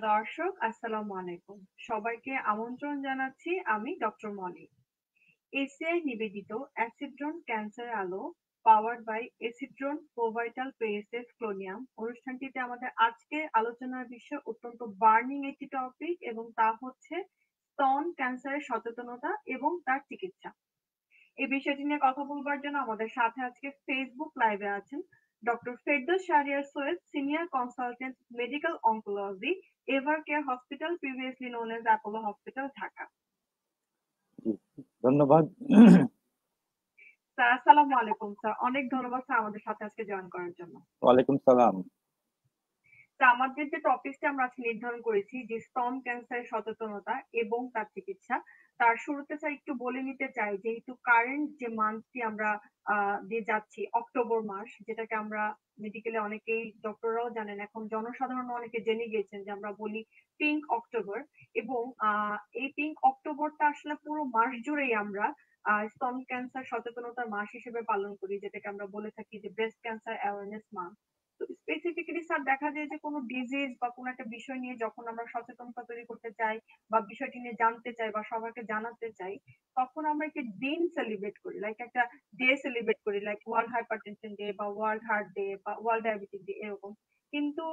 দর্শক আসসালামু আলাইকুম। সবাইকে আমন্ত্রণ জানাচ্ছি আমি ডক্টর মলি। এসিআই নিবেদিত অ্যাসিড্রন ক্যান্সার আলো পাওয়ার্ড বাই এসিড্রন প্রোভাইটাল পেএসএস ক্লোনিয়াম অনুষ্ঠানটিতে আমাদের আজকে আলোচনার বিষয় অত্যন্ত বার্নিং একটি টপিক এবং তা হচ্ছে স্তন ক্যান্সারের সচেতনতা এবং তার চিকিৎসা। এই বিষয়টি নিয়ে কথা বলবার জন্য আমাদের সাথে আজকে ফেসবুক লাইভে আছেন doctor Ferdous Shahriar Syed, senior consultant medical oncology, Evercare hospital, previously known as Apollo hospital, Dhaka. জি, ধন্যবাদ। স্যার আসসালামু আলাইকুম। স্যার অনেক ধন্যবাদ স্যার আমাদের সাথে আজকে জয়েন করার জন্য। ওয়ালাইকুম সালাম। তা আমাদের যে টপিকটা আমরা আজকে নির্ধারণ করেছি যে স্তন ক্যান্সারের সচেতনতা এবং তার চিকিৎসা, তার শুরুতে স্যার একটু বলে নিতে চাই যেহেতু কারেন্ট যে মান্থটি আমরা দিয়ে যাচ্ছি অক্টোবর মাস, যেটাকে আমরা মেডিকেলে অনেকেই ডক্টররাও জানেন, এখন জনসাধারণ অনেকে জেনে গিয়েছেন যে আমরা বলি পিঙ্ক অক্টোবর। এবং এই পিঙ্ক অক্টোবরটা আসলে পুরো মাস জুড়েই আমরা স্তন ক্যান্সার সচেতনতার মাস হিসেবে পালন করি, যেটাকে আমরা বলে থাকি যে ব্রেস্ট ক্যান্সার অ্যাওয়ারনেস মান্থ। তো স্পেসিফিক্যালি স্যার দেখা যায় যে কোনো ডিজিজ বা কোনো একটা বিষয় নিয়ে যখন আমরা সচেতনতা তৈরি করতে চাই বা বিষয়টি নিয়ে জানতে চাই বা সবাইকে জানাতে চাই, তখন আমরা একটি দিন সেলিব্রেট করি, লাইক একটা ডে সেলিব্রেট করি, লাইক ওয়ার্ল্ড হাইপারটেনশন ডে বা ওয়ার্ল্ড হার্ট ডে বা ওয়ার্ল্ড ডায়াবেটিক ডে এরকম। কিন্তু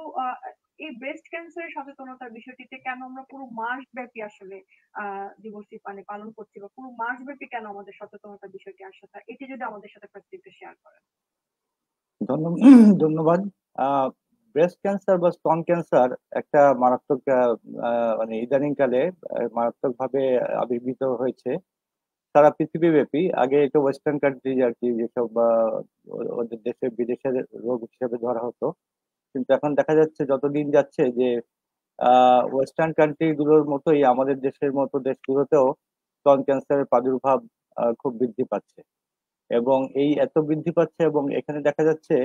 এই ব্রেস্ট ক্যান্সারের সচেতনতার বিষয়টিতে কেন আমরা পুরো মাস ব্যাপী আসলে দিবসটি মানে পালন করছি, বা পুরো মাস ব্যাপী কেন আমাদের সচেতনতার বিষয়টি আসে, স্যার এটি যদি আমাদের সাথে ফার্স্ট একটু শেয়ার করেন। ধন্যবাদ। ব্রেস্ট ক্যান্সার বা স্তন ক্যান্সার একটা মারাত্মক মানে ইদানিং কালে মারাত্মক ভাবে আবির্ভূত হয়েছে সারা পৃথিবীব্যাপী। আগে এটা ওয়েস্টার্ন কান্ট্রি আর কি, যেসব ওদের দেশে বিদেশের রোগ হিসেবে ধরা হতো, কিন্তু এখন দেখা যাচ্ছে যত দিন যাচ্ছে যে ওয়েস্টার্ন কান্ট্রি গুলোর মতোই আমাদের দেশের মতো দেশগুলোতেও স্তন ক্যান্সারের প্রাদুর্ভাব খুব বৃদ্ধি পাচ্ছে। এবং এই এত বৃদ্ধি পাচ্ছে এবং এখানে দেখা যাচ্ছে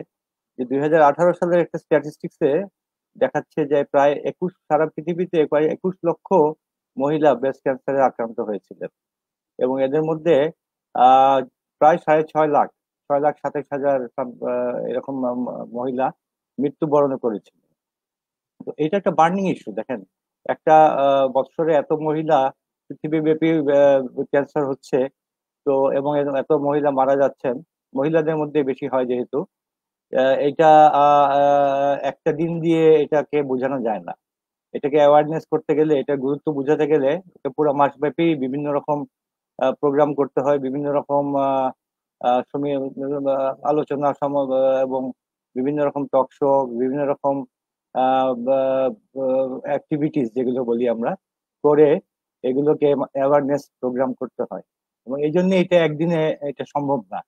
যে 2018 সালের একটা স্ট্যাটিস্টিক্সে দেখাচ্ছে যে প্রায় সারা পৃথিবীতে প্রায় 21 লক্ষ মহিলা ব্রেস্ট ক্যান্সারে আক্রান্ত হয়েছিলেন। এবং এদের মধ্যে আহ প্রায় 6.5 লাখ, 6,27,000 এরকম মহিলা মৃত্যুবরণ করেছিল। তো এটা একটা বার্নিং ইস্যু। দেখেন, একটা বৎসরে এত মহিলা পৃথিবীব্যাপী ক্যান্সার হচ্ছে, তো এবং এত মহিলা মারা যাচ্ছেন, মহিলাদের মধ্যে বেশি হয় যেহেতু, এটা একটা দিন দিয়ে এটাকে বোঝানো যায় না। এটাকে অ্যাওয়ারনেস করতে গেলে, এটা গুরুত্ব বোঝাতে গেলে এটা পুরো মাসব্যাপী বিভিন্ন রকম প্রোগ্রাম করতে হয়, বিভিন্ন রকম আলোচনা এবং বিভিন্ন রকম টক শো, বিভিন্ন রকম অ্যাক্টিভিটিস যেগুলো বলি আমরা, করে এগুলোকে অ্যাওয়ারনেস প্রোগ্রাম করতে হয়। এবং এই জন্য এটা একদিনে এটা সম্ভব না।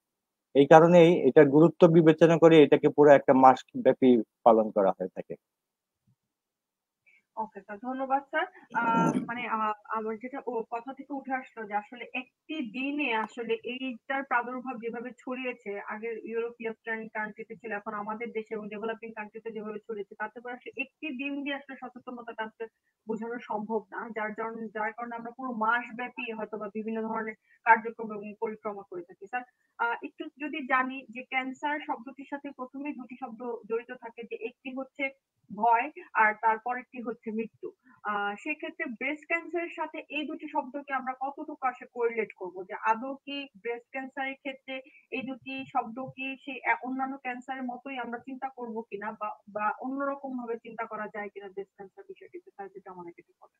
এই কারণেই এটার গুরুত্ব বিবেচনা করে এটাকে পুরো একটা মাস ব্যাপী পালন করা হয়ে থাকে। ওকে স্যার, ধন্যবাদ স্যার। মানে আমার যেটা কথা থেকে উঠে আসলো যে আসলে একটি দিনে আসলে এইটার প্রাদুর্ভাব যেভাবে ছড়িয়েছে, আগে ইউরোপীয় কান্ট্রিতে ছিল, এখন আমাদের দেশে এবং ডেভেলপিং কান্ট্রিতে যেভাবে ছড়িয়েছে, তাতে করে আসলে একটি দিন দিয়ে আসলে সচেতনতাটা আসলে বোঝানো সম্ভব না, যার কারণে আমরা পুরো মাস ব্যাপী হয়তো বা বিভিন্ন ধরনের কার্যক্রম এবং পরিক্রমা করে থাকি। স্যার একটু যদি জানি যে ক্যান্সার শব্দটির সাথে প্রথমেই দুটি শব্দ জড়িত থাকে, যে একটি হচ্ছে ভয় আর তারপরেরটি হচ্ছে মৃত্যু। সেক্ষেত্রে ব্রেস্ট ক্যান্সারের সাথে এই দুটি শব্দকে আমরা কতটুকু আসলে কোরিলেট করব, যে আদৌ কি ব্রেস্ট ক্যান্সারের ক্ষেত্রে এই দুটি শব্দ কি সেই অন্যান্য ক্যান্সারের মতোই আমরা চিন্তা করব কিনা, বা অন্যরকম ভাবে চিন্তা করা যায় কিনা ব্রেস্ট ক্যান্সার বিষয়টিতে, স্যার যেটা আমাদের কিছু বলেন।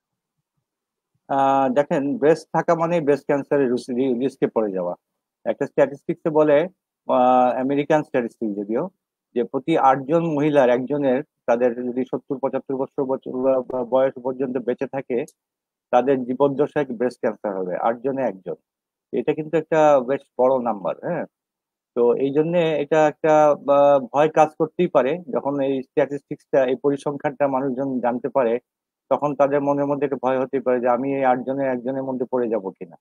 দেখেন, ব্রেস্ট থাকা মানে ব্রেস্ট ক্যান্সারের রিস্কে পড়ে যাওয়া। একটা স্ট্যাটিস্টিক্সে বলে, আমেরিকান স্ট্যাটিস্টিক্স যদিও, যে প্রতি 8 জন মহিলার একজনের, তাদের যদি 70-75 বছর বয়স পর্যন্ত বেঁচে থাকে, তাদের জীবদ্দশায় ব্রেস্ট ক্যান্সার হবে 8 জনে একজন। এটা কিন্তু একটা বেশ বড় নাম্বার, হ্যাঁ। তো এই জন্য এটা একটা ভয় কাজ করতেই পারে। যখন এই স্ট্যাটিস্টিক্সটা, এই পরিসংখ্যানটা মানুষজন জানতে পারে, তখন তাদের মনের মধ্যে একটা ভয় হতে পারে যে আমি এই 8 জনের একজনের মধ্যে পড়ে যাব কিনা।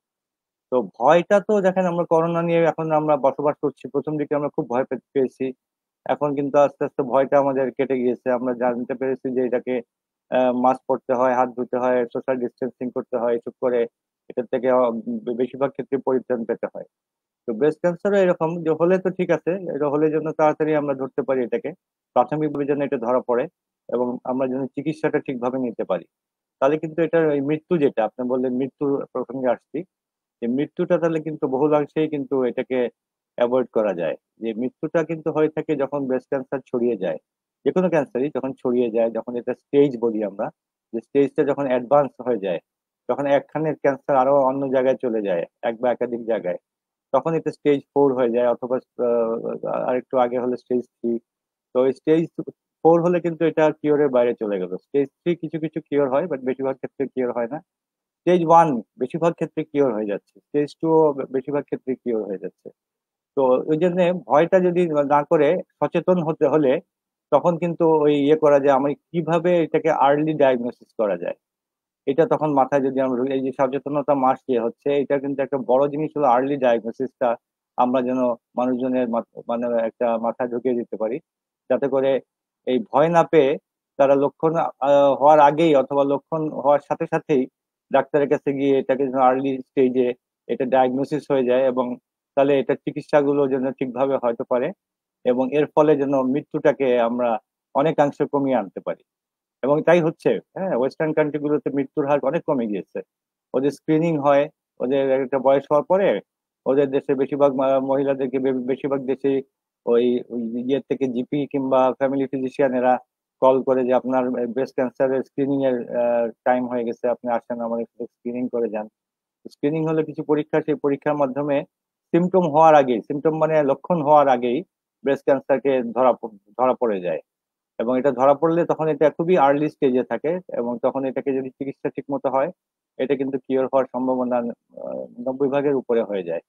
তো ভয়টা তো দেখেন, আমরা করোনা নিয়ে এখন আমরা বসবাস করছি, প্রথম দিকে আমরা খুব ভয় পেয়েছি। এখন কিন্তু আস্তে আস্তে ভয়টা আমাদের কেটে গিয়েছে। আমরা জানতে পেরেছি যে এটাকে মাস্ক পরতে হয়, হাত ধুতে হয়, সোশ্যাল ডিস্টেন্সিং করতে হয়, এসব করে এটার থেকে বেশিরভাগ ক্ষেত্রে পরিত্রাণ পেতে হয়। তো ব্রেস্ট ক্যান্সারও এরকম, যে হলে তো ঠিক আছে, এটা হলে জন্য তাড়াতাড়ি আমরা ধরতে পারি এটাকে, প্রাথমিকভাবে যেন এটা ধরা পড়ে, এবং আমরা যেন চিকিৎসাটা ঠিকভাবে নিতে পারি, তাহলে কিন্তু এটা এই মৃত্যু, যেটা আপনি বললেন মৃত্যু প্রসঙ্গে আসছি, যে মৃত্যুটা তাহলে কিন্তু বহুলাংশেই কিন্তু এটাকে অ্যাভয়েড করা যায়। যে মৃত্যুটা কিন্তু হয়ে থাকে যখন ব্রেস্ট ক্যান্সার ছড়িয়ে যায়, যে কোনো ক্যান্সারই যখন ছড়িয়ে যায়, যখন এটা স্টেজ বলি আমরা, যে স্টেজটা যখন অ্যাডভান্স হয়ে যায়, যখন একখানের ক্যান্সার আরো অন্য জায়গায় চলে যায়, এক বা একাধিক জায়গায়, তখন এটা স্টেজ 4 হয়ে যায়, অথবা আরেকটু আগে হলে স্টেজ 3। তো স্টেজ 4 হলে কিন্তু এটা কিওরের বাইরে চলে গেল। স্টেজ 3 কিছু কিছু কিওর হয়, বাট বেশিরভাগ ক্ষেত্রে কিওর হয় না। স্টেজ 1 বেশিরভাগ ক্ষেত্রে কিওর হয়ে যাচ্ছে, স্টেজ 2 বেশিরভাগ ক্ষেত্রে কিওর হয়ে যাচ্ছে। তো ওই জন্য ভয়টা যদি না করে সচেতন হতে হলে, তখন কিন্তু ওই ইয়ে করা যায়, আমি কিভাবে এটাকে আর্লি ডায়াগনোসিস করা যায়, এটা তখন মাথায় যদি আমরা এই যে সচেতনতা মাস যে হচ্ছে, এটা কিন্তু একটা বড় জিনিস হলো আর্লি ডায়াগনোসিসটা আমরা যেন মানুষজনের মানে একটা মাথায় ঢুকিয়ে দিতে পারি, যাতে করে এই ভয় না পেয়ে তারা লক্ষণ হওয়ার আগেই অথবা লক্ষণ হওয়ার সাথে সাথেই ডাক্তারের কাছে গিয়ে এটাকে যেন আর্লি স্টেজে এটা ডায়াগনোসিস হয়ে যায়, এবং তাহলে এটা চিকিৎসাগুলো যেন ঠিকভাবে হয়তো পারে, এবং এর ফলে যেন মৃত্যুটাকে আমরা অনেকাংশে কমিয়ে আনতে পারি। এবং তাই হচ্ছে। হ্যাঁ, ওয়েস্টার্ন কান্ট্রি গুলোতে মৃত্যুর হার অনেক কমে গিয়েছে। ওদের স্ক্রিনিং হয়, ওদের একটা বয়স হওয়ার পরে ওদের দেশে বেশিরভাগ মহিলাদেরকে বেশিরভাগ দেশে ওই ওই ইয়ে থেকে জিপি কিংবা ফ্যামিলি ফিজিশিয়ানেরা কল করে যে আপনার ব্রেস্ট ক্যান্সারের স্ক্রিনিং এর টাইম হয়ে গেছে, আপনি আসেন আমাদের স্ক্রিনিং করে যান। স্ক্রিনিং হলে কিছু পরীক্ষা, সেই পরীক্ষার মাধ্যমে সিমটম হওয়ার আগেই, সিমটম মানে লক্ষণ হওয়ার আগেই ব্রেস্ট ক্যান্সারকে ধরা পড়ে যায়। এবং এটা ধরা পড়লে তখন এটা খুবই আর্লি স্টেজে থাকে, এবং তখন এটাকে যদি চিকিৎসা ঠিক মতো হয়, এটা কিন্তু কিওর হওয়ার সম্ভাবনা 90 ভাগের উপরে হয়ে যায়।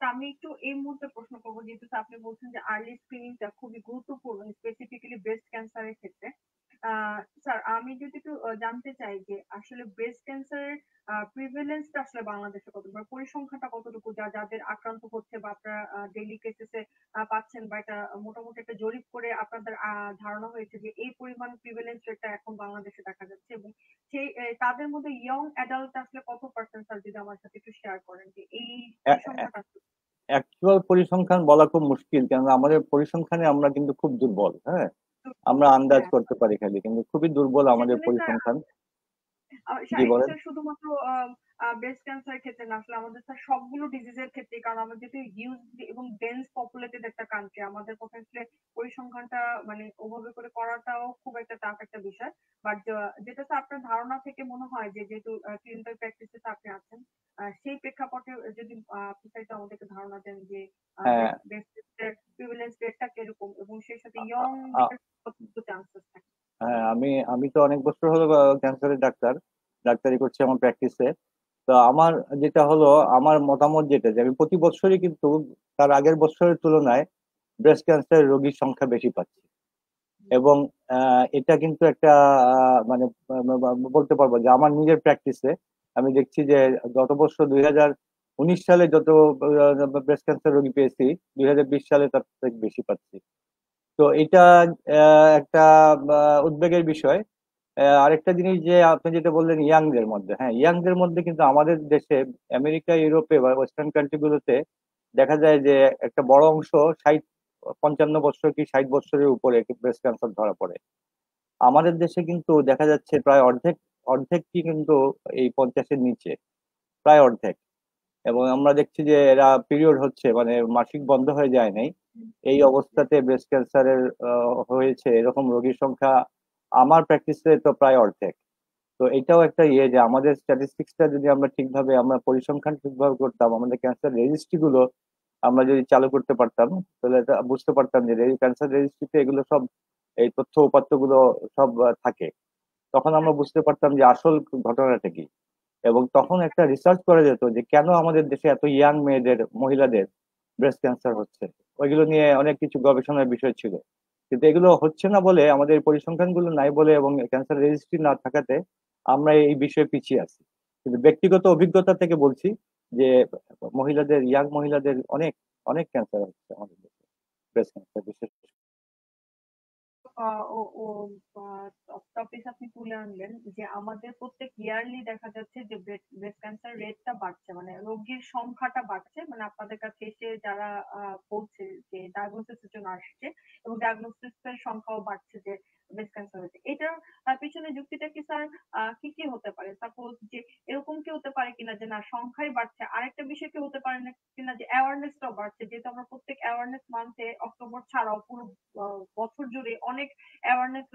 তা আমি একটু এই মুহূর্তে প্রশ্ন করবো, যেহেতু আপনি বলছেন যে আর্লি স্ক্রিনিংটা খুবই গুরুত্বপূর্ণ স্পেসিফিক্যালি ব্রেস্ট ক্যান্সারের ক্ষেত্রে। স্যার, আমি যদি একটু জানতে চাই যে আসলে ব্রেস্ট ক্যান্সারের প্রিভেলেন্সটা আসলে বাংলাদেশে কত, বা পরিসংখ্যানটা কতটুকু, যাদের আক্রান্ত হচ্ছে বা আপনারা ডেইলি কেসেসে পাচ্ছেন, বা এটা মোটামুটি একটা জরিপ করে আপনাদের ধারণা হয়েছে যে এই পরিমাণ প্রিভেলেন্স রেটটা এখন বাংলাদেশে দেখা যাচ্ছে, এবং সেই তাদের মধ্যে ইয়ং অ্যাডাল্ট আসলে কত পার্সেন্ট, স্যার যদি আমার সাথে একটু শেয়ার করেন যে এই সংখ্যাটা। অ্যাকচুয়াল পরিসংখ্যান বলা খুব মুশকিল, কেননা আমাদের পরিসংখ্যানে আমরা কিন্তু খুব দুর্বল। হ্যাঁ, আমরা আন্দাজ হ্যাঁ, করতে পারি খালি, কিন্তু খুবই দুর্বল আমাদের সেজন্যই স্যার, পরিসংখ্যান। জি এটা বলেন। স্যার শুধুমাত্র ব্রেস্ট ক্যান্সারের ক্ষেত্রে না, আসলে আমাদের স্যার সবগুলো ডিজিজের ক্ষেত্রে, কারণ আমরা যেহেতু হিউজ এবং ডেন্স পপুলেটেড একটা কান্ট্রি, আমাদের পক্ষে আসলে পরিসংখ্যানটা মানে ওভাবে করে করাটাও খুব একটা টাফ একটা বিষয়। বাট যেটা স্যার আপনার ধারণা থেকে মনে হয় যে যেহেতু ক্লিনিক্যাল প্র্যাকটিসে আপনি আছেন, সেই প্রেক্ষাপটে যদি আপনি স্যার একটু আমাদেরকে ধারণা দেন যে হ্যাঁ, ব্রেস্ট প্রিভিলেন্স রেটটা কিরকম, এবং সেই সাথে আ- ইয়ং আ- কত চান্সেস থাকে। হ্যাঁ, আমি আমি তো অনেক বছর হলো ক্যান্সারের ডাক্তারি করছি আমার প্র্যাকটিসে। তো আমার যেটা হলো, আমার মতামত যেটা, যে আমি প্রতি বছরই কিন্তু তার আগের বছরের তুলনায় ব্রেস্ট ক্যান্সার রোগীর সংখ্যা বেশি পাচ্ছি। এবং এটা কিন্তু একটা মানে বলতে পারবো যে আমার নিজের প্র্যাকটিসে আমি দেখছি যে গত বছর 2019 সালে যত ব্রেস্ট ক্যান্সার রোগী পেয়েছি, 2020 সালে তার থেকে বেশি পাচ্ছি। তো এটা একটা উদ্বেগের বিষয়। আরেকটা জিনিস যে আপনি যেটা বললেন ইয়াংদের মধ্যে, হ্যাঁ, ইয়াংদের মধ্যে কিন্তু আমাদের দেশে, আমেরিকা, ইউরোপে বা ওয়েস্টার্ন কান্ট্রি গুলোতে দেখা যায় যে একটা বড় অংশ 55 বছর কি 60 বছরের উপরে ব্রেস্ট ক্যান্সার ধরা পড়ে। আমাদের দেশে কিন্তু দেখা যাচ্ছে প্রায় অর্ধেক, অর্ধেকই কিন্তু এই 50-এর নিচে, প্রায় অর্ধেক। এবং আমরা দেখছি যে এরা পিরিয়ড হচ্ছে, মানে মাসিক বন্ধ হয়ে যায় নাই, এই অবস্থাতে ব্রেস্ট ক্যান্সারের হয়েছে এরকম রোগীর সংখ্যা আমার প্র্যাকটিসে তো প্রায় অর্ধেক। তো এটাও একটা ইয়ে, যে আমাদের স্ট্যাটিস্টিক্সটা যদি আমরা ঠিকভাবে, আমরা পরিসংখ্যান ঠিকভাবে করতাম, আমাদের ক্যান্সার রেজিস্ট্রি গুলো আমরা যদি চালু করতে পারতাম, তাহলে এটা বুঝতে পারতাম যে ক্যান্সার রেজিস্ট্রিতে এগুলো সব, এই তথ্য উপাত্ত গুলো সব থাকে। তখন আমরা বুঝতে পারতাম যে আসল ঘটনাটা কি, এবং তখন একটা রিসার্চ করা যেত যে কেন আমাদের দেশে এত ইয়াং মেয়েদের, মহিলাদের ব্রেস্ট ক্যান্সার হচ্ছে। ওইগুলো নিয়ে অনেক কিছু গবেষণার বিষয় ছিল, কিন্তু এগুলো হচ্ছে না বলে, আমাদের পরিসংখ্যান গুলো নাই বলে এবং ক্যান্সার রেজিস্ট্রি না থাকাতে আমরা এই বিষয়ে পিছিয়ে আছি। কিন্তু ব্যক্তিগত অভিজ্ঞতা থেকে বলছি যে মহিলাদের, ইয়াং মহিলাদের অনেক অনেক ক্যান্সার হচ্ছে আমাদের দেশে, ব্রেস্ট ক্যান্সার বিশেষ করে। টপিক আপনি তুলে আনলেন যে আমাদের প্রত্যেক ইয়ারলি দেখা যাচ্ছে যে ব্রেস্ট ক্যান্সার রেটটা বাড়ছে, মানে রোগীর সংখ্যাটা বাড়ছে, মানে আপনাদের কাছে এসে যারা বলছে যে ডায়াগনোসিসের জন্য আসছে এবং ডায়াগনোসিস এর সংখ্যাও বাড়ছে যে ব্রেস্ট ক্যান্সার হয়েছে। এটার পিছনে যুক্তিটা কি স্যার? কি কি হতে পারে? সাপোজ যে এরকম কি হতে পারে কিনা যে না সংখ্যাই বাড়ছে, আরেকটা বিষয় কি হতে পারে না কিনা যে অ্যাওয়ারনেসটাও বাড়ছে, যেহেতু আমরা প্রত্যেক অ্যাওয়ারনেস মান্থে অক্টোবর ছাড়াও পুরো বছর জুড়ে অনেক অ্যাওয়ারনেস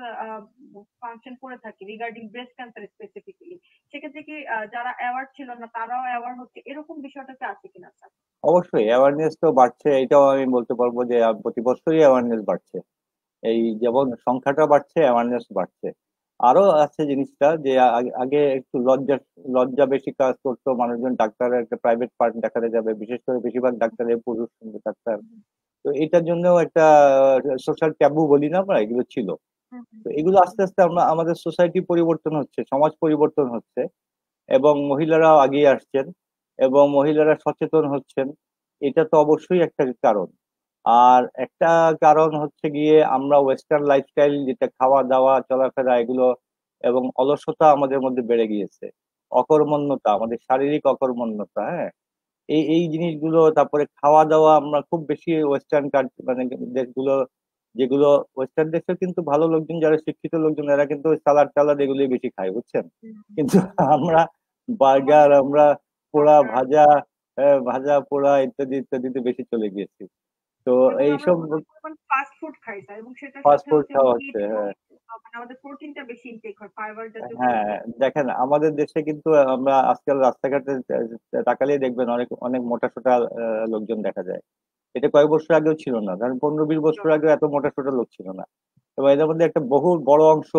ফাংশন করে থাকি রিগার্ডিং ব্রেস্ট ক্যান্সার স্পেসিফিক্যালি। সেক্ষেত্রে কি যারা অ্যাওয়ার ছিল না তারাও অ্যাওয়ার হচ্ছে, এরকম বিষয়টা কি আছে কিনা স্যার? অবশ্যই অ্যাওয়ারনেস তো বাড়ছে, এটাও আমি বলতে পারবো যে প্রতি বছরই অ্যাওয়ারনেস বাড়ছে। এই যেমন সংখ্যাটা বাড়ছে, অ্যাওয়ারনেস বাড়ছে। আরো আছে জিনিসটা যে আগে একটু লজ্জা লজ্জা বেশি কাজ করতো, মানুষজন ডাক্তারের একটা প্রাইভেট পার্ট দেখাতে যাবে, বিশেষ করে বেশিরভাগ ডাক্তারের পুরুষ ডাক্তার। তো এটার জন্য একটা সোশ্যাল ট্যাবু বলি না আমরা, এগুলো ছিল। হুম, হুম, তো এগুলো আস্তে আস্তে আমরা আমাদের সোসাইটি পরিবর্তন হচ্ছে, সমাজ পরিবর্তন হচ্ছে, এবং মহিলারাও এগিয়ে আসছেন এবং মহিলারা সচেতন হচ্ছেন। এটা তো অবশ্যই একটা কারণ। আর একটা কারণ হচ্ছে গিয়ে আমরা ওয়েস্টার্ন লাইফস্টাইল, যেটা খাওয়া দাওয়া চলাফেরা এগুলো, এবং অলসতা আমাদের মধ্যে বেড়ে গিয়েছে, অকর্মণ্যতা, আমাদের শারীরিক অকর্মণ্যতা। হ্যাঁ, এই এই জিনিসগুলো, তারপরে খাওয়া দাওয়া আমরা খুব বেশি ওয়েস্টার্ন মানে দেশগুলো, যেগুলো ওয়েস্টার্ন দেশে কিন্তু ভালো লোকজন, যারা শিক্ষিত লোকজন, এরা কিন্তু সালাদ টালাদ এগুলোই বেশি খায়, বুঝছেন। হুম, হুম, কিন্তু হুম, হুম। আমরা বার্গার, আমাদের আমরা পোড়া বার্গার, ভাজা, ভাজা পোড়া ইত্যাদি ইত্যাদিতে বেশি চলে গেছি। তো এবং আমরা এইসব প্রচুর পরিমাণ ফাস্ট ফুড খাই স্যার, এবং সেটার ফাস্ট সাথে ফুড হচ্ছে খাওয়া মিট হচ্ছে। এবং হ্যাঁ, মানে আমাদের প্রোটিনটা বেশি ইনটেক হয়, ফাইবার জাতীয় হ্যাঁ, প্রোটিন। দেখেন আমাদের দেশে কিন্তু আমরা আজকাল রাস্তাঘাটে তাকালেই দেখবেন অনেক অনেক মোটা সোটা লোকজন দেখা যায়। এটা কয়েক বছর আগেও ছিল না, ধরেন 15-20 বছর আগে এত মোটা সোটা লোক ছিল না। এবং এদের মধ্যে একটা বহু বড় অংশ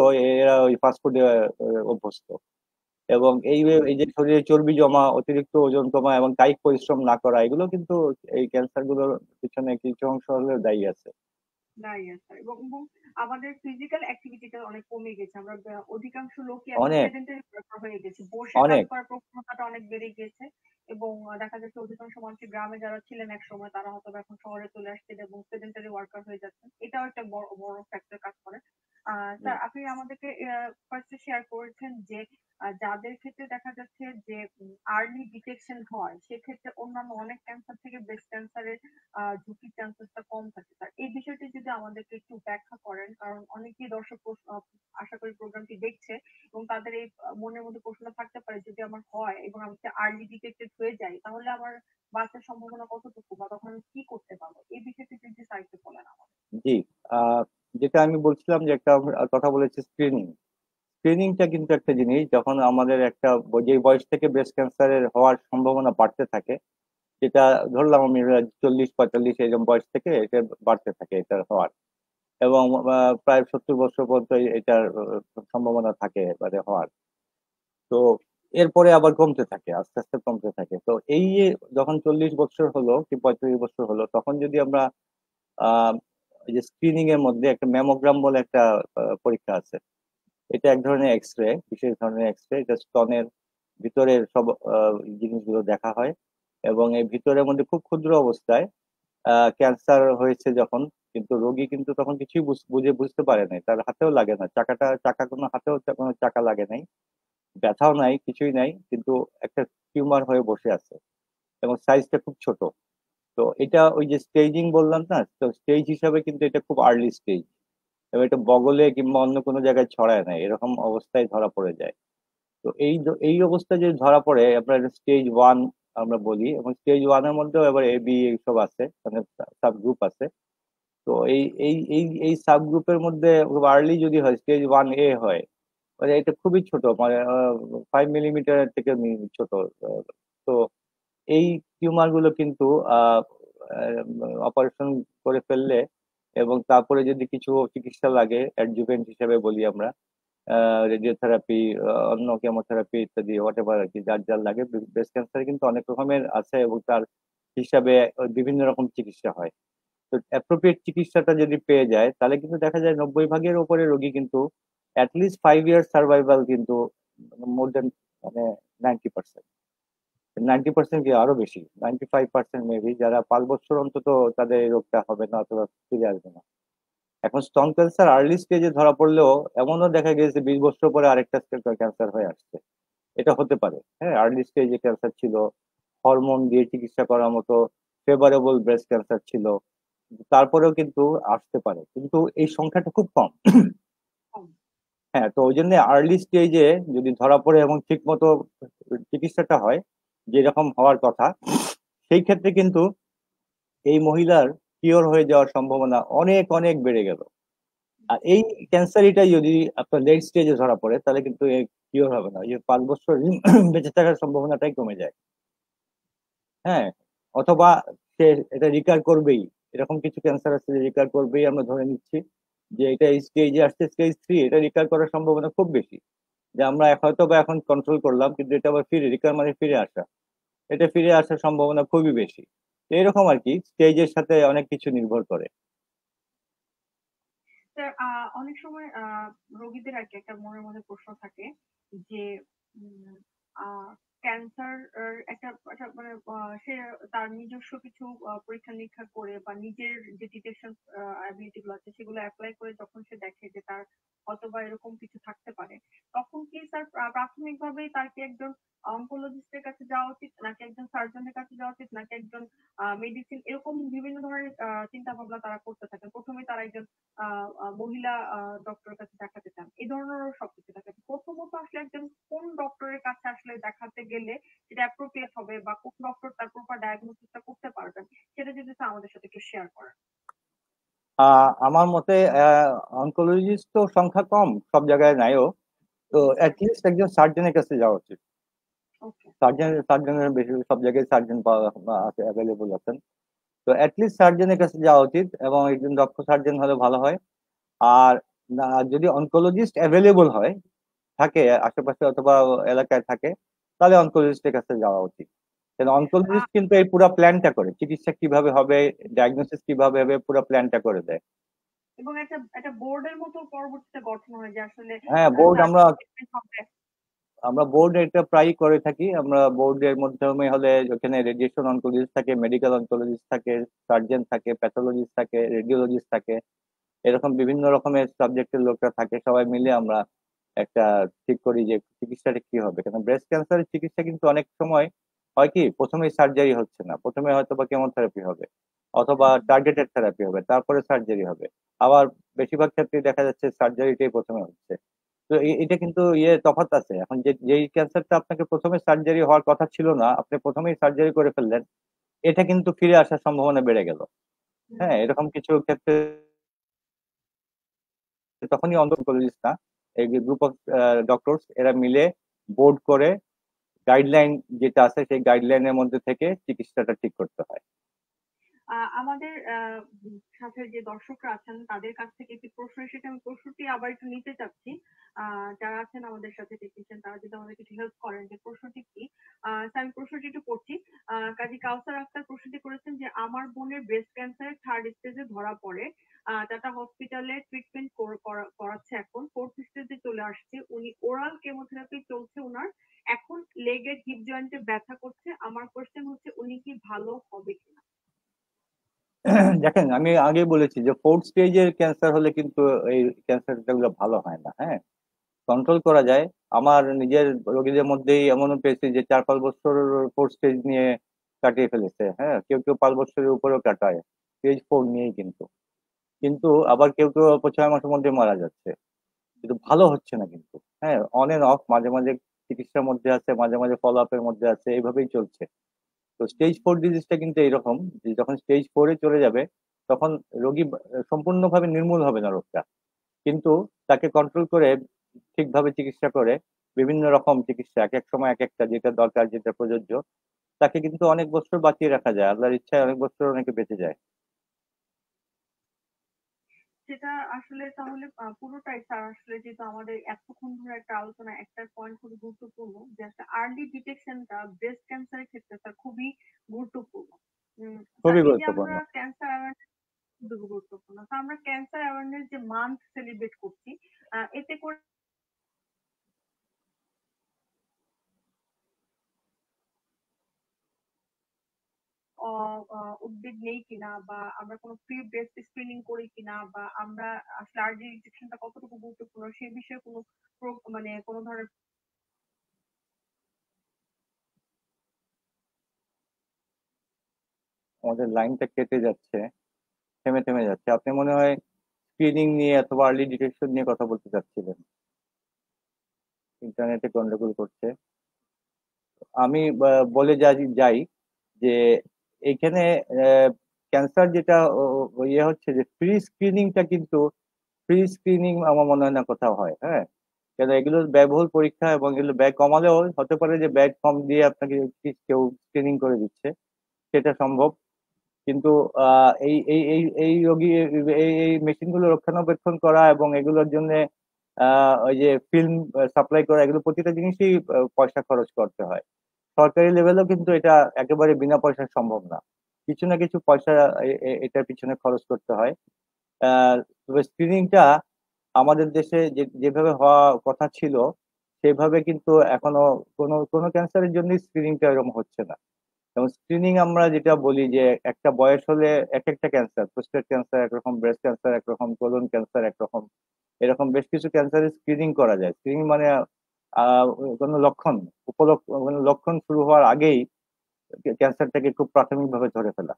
এরা ওই ফাস্টফুডে অভ্যস্ত। এবং এই যে শরীরে চর্বি জমা, অতিরিক্ত ওজন কমা এবং কায়িক পরিশ্রম না করা, এগুলো কিন্তু এই ক্যান্সার গুলোর পিছনে কিছু অংশ হলেও দায়ী আছে। দাঁড়িয়ে আছে, এবং আমাদের ফিজিক্যাল অ্যাক্টিভিটিটা অনেক কমে গেছে। আমরা অধিকাংশ লোকই এখন অনেক সেডেন্টারি হয়ে গেছে, বসে কাজ অনেক। করার প্রবণতাটা অনেক বেড়ে গিয়েছে। এবং দেখা যাচ্ছে অধিকাংশ মানুষই গ্রামে যারা ছিলেন এক সময় তারা হয়তো বা এখন শহরে চলে আসছেন এবং সেডেন্টারি ওয়ার্কার হয়ে যাচ্ছেন, এটাও একটা বড় বড় ফ্যাক্টর কাজ করে। স্যার আপনি আমাদেরকে ফার্স্টে শেয়ার করেছেন যে যাদের ক্ষেত্রে দেখা যাচ্ছে যে আর্লি ডিটেকশন হয় সেক্ষেত্রে অন্যান্য অনেক ক্যান্সার থেকে ব্রেস্ট ক্যান্সারের ঝুঁকির চান্সেসটা কম থাকে। স্যার এই বিষয়টি যদি আমাদেরকে একটু ব্যাখ্যা করেন, কারণ অনেকেই দর্শক আশা করি প্রোগ্রামটি দেখছে এবং তাদের এই মনের মধ্যে প্রশ্ন থাকতে পারে যদি আমার হয় এবং আমি আর্লি ডিটেক্টেড হয়ে যাই তাহলে আমার বাঁচার সম্ভাবনা কতটুকু বা তখন আমি কি করতে পারবো, এই বিষয়টি যদি স্যার একটু বলেন আমাদের। জি, আহ, যেটা আমি বলছিলাম যে একটা কথা বলেছি, স্ক্রিনিং। স্ক্রিনিংটা কিন্তু একটা জিনিস, যখন আমাদের একটা যে বয়স থেকে ব্রেস্ট ক্যান্সারের হওয়ার সম্ভাবনা বাড়তে থাকে, যেটা ধরলাম আমি 40-45 এরকম বয়স থেকে এটা বাড়তে থাকে এটা হওয়ার, এবং প্রায় 70 বছর পর্যন্ত এটার সম্ভাবনা থাকে মানে হওয়ার। তো এরপরে আবার কমতে থাকে, আস্তে আস্তে কমতে থাকে। তো এই যে যখন 40 বছর হলো কি 45 বছর হলো, তখন যদি আমরা আহ এই যে স্ক্রিনিং এর মধ্যে একটা ম্যামোগ্রাম বলে একটা পরীক্ষা আছে। এটা এক ধরনের এক্স রে, বিশেষ ধরনের এক্স রে, এটা স্তনের ভিতরের সব জিনিসগুলো দেখা হয়। এবং এই ভিতরের মধ্যে খুব ক্ষুদ্র অবস্থায় ক্যান্সার হয়েছে যখন, কিন্তু রোগী কিন্তু তখন কিছুই বুঝতে পারে নাই, তার হাতেও লাগে না চাকা, কোনো হাতেও কোনো চাকা লাগে নাই, ব্যথাও নাই, কিছুই নাই, কিন্তু একটা টিউমার হয়ে বসে আছে এবং সাইজটা খুব ছোট। তো এটা ওই যে স্টেজিং বললাম না, তো স্টেজ হিসাবে কিন্তু এটা খুব আর্লি স্টেজ, এবং এটা বগলে কিংবা অন্য কোনো জায়গায় ছড়ায় না, এরকম অবস্থায় ধরা পড়ে যায়। তো এই অবস্থায় যদি ধরা পড়ে, আমরা স্টেজ ওয়ান আমরা বলি, এবং স্টেজ ওয়ানের মধ্যেও এবার এ বি এইসব আছে, মানে সাব গ্রুপ আছে। তো এই সাব গ্রুপের মধ্যে খুব আর্লি যদি হয়, স্টেজ 1A হয়, মানে এটা খুবই ছোট, মানে 5 মিলিমিটার থেকে ছোট। আহ, তো এই টিউমার গুলো কিন্তু অপারেশন করে ফেললে, এবং তারপরে যদি কিছু চিকিৎসা লাগে, অ্যাডজুভেন্ট হিসেবে বলি আমরা, রেডিওথেরাপি, অন্য কেমোথেরাপি ইত্যাদি হোয়াট এভার আর কি, যার যার লাগে। ব্রেস্ট ক্যান্সার কিন্তু অনেক রকমের আছে এবং তার হিসাবে বিভিন্ন রকম চিকিৎসা হয়। তো অ্যাপ্রোপ্রিয়েট চিকিৎসাটা যদি পেয়ে যায়, তাহলে কিন্তু দেখা যায় 90 ভাগের উপরে রোগী কিন্তু অ্যাটলিস্ট 5 ইয়ার সার্ভাইভাল কিন্তু, মোর দেন, মানে 90%, 90% কি আরো বেশি, 95% মেবি, যারা 5 বছর অন্তত তাদের এই রোগটা হবে না অথবা ফিরে আসবে না। এখন স্তন ক্যান্সার আর্লি স্টেজে ধরা পড়লেও এমনও দেখা গেছে 20 বছর পরে আরেকটা ক্যান্সার হয়ে আসছে। এটা হতে পারে, হ্যাঁ, আর্লি স্টেজে ক্যান্সার ছিল, হরমোন দিয়ে চিকিৎসা করার মতো ফেভারেবল ব্রেস্ট ক্যান্সার ছিল, তারপরেও কিন্তু আসতে পারে, কিন্তু এই সংখ্যাটা খুব কম। কম। হ্যাঁ, তো ওই জন্য আর্লি স্টেজে যদি ধরা পড়ে এবং ঠিক মতো চিকিৎসাটা হয় যেরকম হওয়ার কথা, সেই ক্ষেত্রে কিন্তু এই মহিলার কিওর হয়ে যাওয়ার সম্ভাবনা অনেক অনেক বেড়ে গেল। আর এই ক্যান্সারটাই যদি আপনার লেট স্টেজে ধরা পড়ে তাহলে কিন্তু কিওর হবে না, এই যে 5 বছর বেঁচে থাকার সম্ভাবনাটাই কমে যায়। হ্যাঁ, অথবা সে এটা রিকার করবেই, এরকম কিছু ক্যান্সার আছে যে রিকার করবেই, আমরা ধরে নিচ্ছি যে এটা স্টেজে আসছে স্টেজ 3, এটা রিকার করার সম্ভাবনা খুব বেশি। যে আমরা হয়তো বা এখন কন্ট্রোল করলাম কিন্তু এটা আবার ফিরে রিকার মানে ফিরে আসা, এটা ফিরে আসার সম্ভাবনা খুবই বেশি। তো এরকম আর কি, স্টেজের সাথে অনেক কিছু নির্ভর করে। স্যার, অনেক সময় রোগীদের আর কি একটা মনের মধ্যে প্রশ্ন থাকে যে ক্যান্সার একটা একটা মানে সে তার নিজস্ব কিছু পরীক্ষা নিরীক্ষা করে বা নিজের যে ডিটেকশন অ্যাবিলিটি গুলো আছে সেগুলো অ্যাপ্লাই করে যখন সে দেখে যে তার অথবা এরকম কিছু থাকতে পারে, তখন কি স্যার প্রাথমিকভাবেই তার কি একজন অনকোলজিস্টের কাছে যাওয়া উচিত, নাকি একজন সার্জনের কাছে যাওয়া উচিত, নাকি একজন মেডিসিন, এরকম বিভিন্ন ধরনের চিন্তা ভাবনা তারা করতে থাকেন? প্রথমে তারা একজন মহিলা ডক্টরের কাছে দেখাতে চান, এই ধরনেরও সবকিছু থাকে। প্রথমত আসলে একজন কোন ডক্টরের কাছে আসলে দেখাতে গেলে সেটা অ্যাপ্রোপ্রিয়েট হবে, বা কোন ডক্টর তার প্রপার ডায়াগনোসিসটা করতে পারবেন, সেটা যদি স্যার আমাদের সাথে একটু শেয়ার করেন। আমার মতে অনকোলজিস্ট তো সংখ্যা কম, সব জায়গায় নাইও। তো অ্যাটলিস্ট একজন সার্জনের কাছে যাওয়া উচিত। ওকে। সার্জনের বেশি সব জায়গায় সার্জন পাওয়া আছে, অ্যাভেলেবল আছেন। তো অ্যাটলিস্ট সার্জনের কাছে যাওয়া উচিত এবং একজন দক্ষ সার্জন হলে ভালো হয়। আর যদি অনকোলজিস্ট অ্যাভেলেবল হয়, থাকে আশেপাশে অথবা এলাকায় থাকে, তাহলে অনকোলজিস্টের কাছে যাওয়া উচিত। কারণ অনকোলজিস্ট কিন্তু এই পুরো প্ল্যানটা করে, চিকিৎসা কিভাবে হবে, ডায়াগনোসিস কিভাবে হবে, পুরো প্ল্যানটা করে দেয়। এবং একটা একটা বোর্ডের মতো পরবর্তীতে গঠন হয় যে আসলে হ্যাঁ, বোর্ড তার আমরা ট্রিটমেন্ট হবে। আমরা বোর্ড এটা প্রায়ই করে থাকি। আমরা বোর্ডের মাধ্যমে হলে ওখানে রেডিয়েশন অনকোলজিস্ট থাকে, মেডিকেল অনকোলজিস্ট থাকে, সার্জন থাকে, প্যাথোলজিস্ট থাকে, রেডিওলজিস্ট থাকে, এরকম বিভিন্ন রকমের সাবজেক্টের লোকরা থাকে, সবাই মিলে আমরা একটা ঠিক করি যে চিকিৎসাটা কি হবে। কারণ ব্রেস্ট ক্যান্সারের চিকিৎসা কিন্তু অনেক সময় হয় কি, প্রথমেই সার্জারি হচ্ছে না, প্রথমে হয়তো বা কেমোথেরাপি হবে অথবা টার্গেটেড থেরাপি হবে, তারপরে সার্জারি হবে। আবার বেশিরভাগ ক্ষেত্রে দেখা যাচ্ছে সার্জারিটাই প্রথমে হচ্ছে। তো এটা কিন্তু তফাৎ আছে। এখন যেই ক্যান্সারটা আপনাকে প্রথমে সার্জারি হওয়ার কথা ছিল না, আপনি প্রথমেই সার্জারি করে ফেললেন, এটা কিন্তু ফিরে আসার সম্ভাবনা বেড়ে গেল। হ্যাঁ, এরকম কিছু ক্ষেত্রে তখনই অনকোলজিস্ট না, এই গ্রুপ অফ ডক্টরস এরা মিলে বোর্ড করে গাইডলাইন যেটা আছে সেই গাইডলাইনের মধ্যে থেকে চিকিৎসাটা ঠিক করতে হয়। আমাদের সাথে যে দর্শকরা আছেন তাদের কাছ থেকে একটি প্রশ্ন এসেছে, আমি প্রশ্নটি আবার একটু নিতে চাচ্ছি। যারা আছেন আমাদের সাথে টেকনিশিয়ান, তারা যদি আমাদের কিছু হেল্প করেন যে প্রশ্নটি কি। স্যার, আমি প্রশ্নটি একটু পড়ছি। কাজী কাউসার আক্তার প্রশ্নটি করেছেন যে আমার বোনের ব্রেস্ট ক্যান্সারের 3rd স্টেজে ধরা পড়ে, টাটা হসপিটালে ট্রিটমেন্ট করাচ্ছে, এখন 4th স্টেজে চলে আসছে, উনি ওরাল কেমোথেরাপি চলছে উনার, এখন লেগের হিপ জয়েন্টে ব্যথা করছে, আমার কোশ্চেন হচ্ছে উনি কি ভালো হবে কিনা। দেখেন, আমি আগে বলেছি যে 4th স্টেজের ক্যান্সার হলে কিন্তু এই ক্যান্সারটা গুলো ভালো হয় না। হ্যাঁ, কন্ট্রোল করা যায়। আমার নিজের রোগীদের মধ্যেই এমনও পেয়েছি যে 4-5 বছর 4th স্টেজ নিয়ে কাটিয়ে ফেলেছে। হ্যাঁ, কেউ কেউ 5 বছরের উপরেও কাটায় স্টেজ 4 নিয়েই। কিন্তু কিন্তু আবার কেউ কেউ অল্প 6 মাসের মধ্যে মারা যাচ্ছে, কিন্তু ভালো হচ্ছে না কিন্তু। হ্যাঁ, অন এন্ড অফ, মাঝে মাঝে চিকিৎসার মধ্যে আছে, মাঝে মাঝে ফলো আপের মধ্যে আছে, এইভাবেই চলছে। তো স্টেজ 4 ডিজিজটা কিন্তু এইরকম যে যখন স্টেজ 4-এ চলে যাবে তখন রোগী সম্পূর্ণভাবে নির্মূল হবে না রোগটা, কিন্তু তাকে কন্ট্রোল করে ঠিকভাবে চিকিৎসা করে, বিভিন্ন রকম চিকিৎসা এক এক সময় এক একটা, যেটা দরকার যেটা প্রযোজ্য, তাকে কিন্তু অনেক বছর বাঁচিয়ে রাখা যায়, আল্লাহর ইচ্ছায় অনেক বছর অনেকে বেঁচে যায়। সেটা আসলে তাহলে পুরোটাই স্যার, আসলে যেহেতু আমাদের এতক্ষণ ধরে একটা আলোচনা, একটা পয়েন্ট খুবই গুরুত্বপূর্ণ যে আসলে আর্লি ডিটেকশনটা ব্রেস্ট ক্যান্সারের ক্ষেত্রে স্যার খুবই গুরুত্বপূর্ণ। স্যার, খুবই এই যে গুরুত্বপূর্ণ। আমরা ক্যান্সার অ্যাওয়ারনেস, খুবই গুরুত্বপূর্ণ, তো আমরা ক্যান্সার অ্যাওয়ারনেস যে মান্থ সেলিব্রেট করছি, এতে করে উদ্যোগ নেই কিনা, বা আমরা কোনো ফ্রি ব্রেস্ট স্ক্রিনিং করি কিনা, বা আমরা আসলে আর্লি ডিটেকশনটা কতটুকু গুরুত্বপূর্ণ সে বিষয়ে কোনো মানে কোনো ধরনের। আমাদের লাইনটা কেটে যাচ্ছে, থেমে থেমে যাচ্ছে। আপনি মনে হয় স্ক্রিনিং নিয়ে অথবা আর্লি ডিটেকশন নিয়ে কথা বলতে চাচ্ছিলেন। ইন্টারনেটে গন্ডগোল করছে। আমি বলে যাই যে এখানে ক্যান্সার যেটা ইয়ে হচ্ছে যে প্রি স্ক্রিনিংটা কিন্তু, প্রি স্ক্রিনিং আমার মনে হয় না কোথাও হয়। হ্যাঁ, কেন এগুলো ব্যয়বহুল পরীক্ষা এবং এগুলো ব্যয় কমালেও হতে পারে যে ব্যয় কম দিয়ে আপনাকে কেউ স্ক্রিনিং করে দিচ্ছে, সেটা সম্ভব। কিন্তু এই এই এই এই রোগী, এই এই মেশিন গুলো রক্ষণাবেক্ষণ করা এবং এগুলোর জন্য ওই যে ফিল্ম সাপ্লাই করা, এগুলো প্রতিটা জিনিসই পয়সা খরচ করতে হয়। সরকারি লেভেলেও কিন্তু এটা একেবারে বিনা পয়সায় সম্ভব না, কিছু না কিছু পয়সা এটার পিছনে খরচ করতে হয়। তবে স্ক্রিনিংটা আমাদের দেশে যেভাবে হওয়া কথা ছিল সেভাবে কিন্তু এখনো কোনো কোনো ক্যান্সারের জন্য স্ক্রিনিংটা এরকম হচ্ছে না। এবং স্ক্রিনিং আমরা যেটা বলি যে একটা বয়স হলে এক একটা ক্যান্সার, প্রোস্টেট ক্যান্সার একরকম, ব্রেস্ট ক্যান্সার একরকম, কোলন ক্যান্সার একরকম, এরকম বেশ কিছু ক্যান্সারের স্ক্রিনিং করা যায়। স্ক্রিনিং মানে আহ কোনো লক্ষণ, কোনো লক্ষণ শুরু হওয়ার আগেই ক্যান্সারটাকে খুব প্রাথমিকভাবে ধরে ফেলা।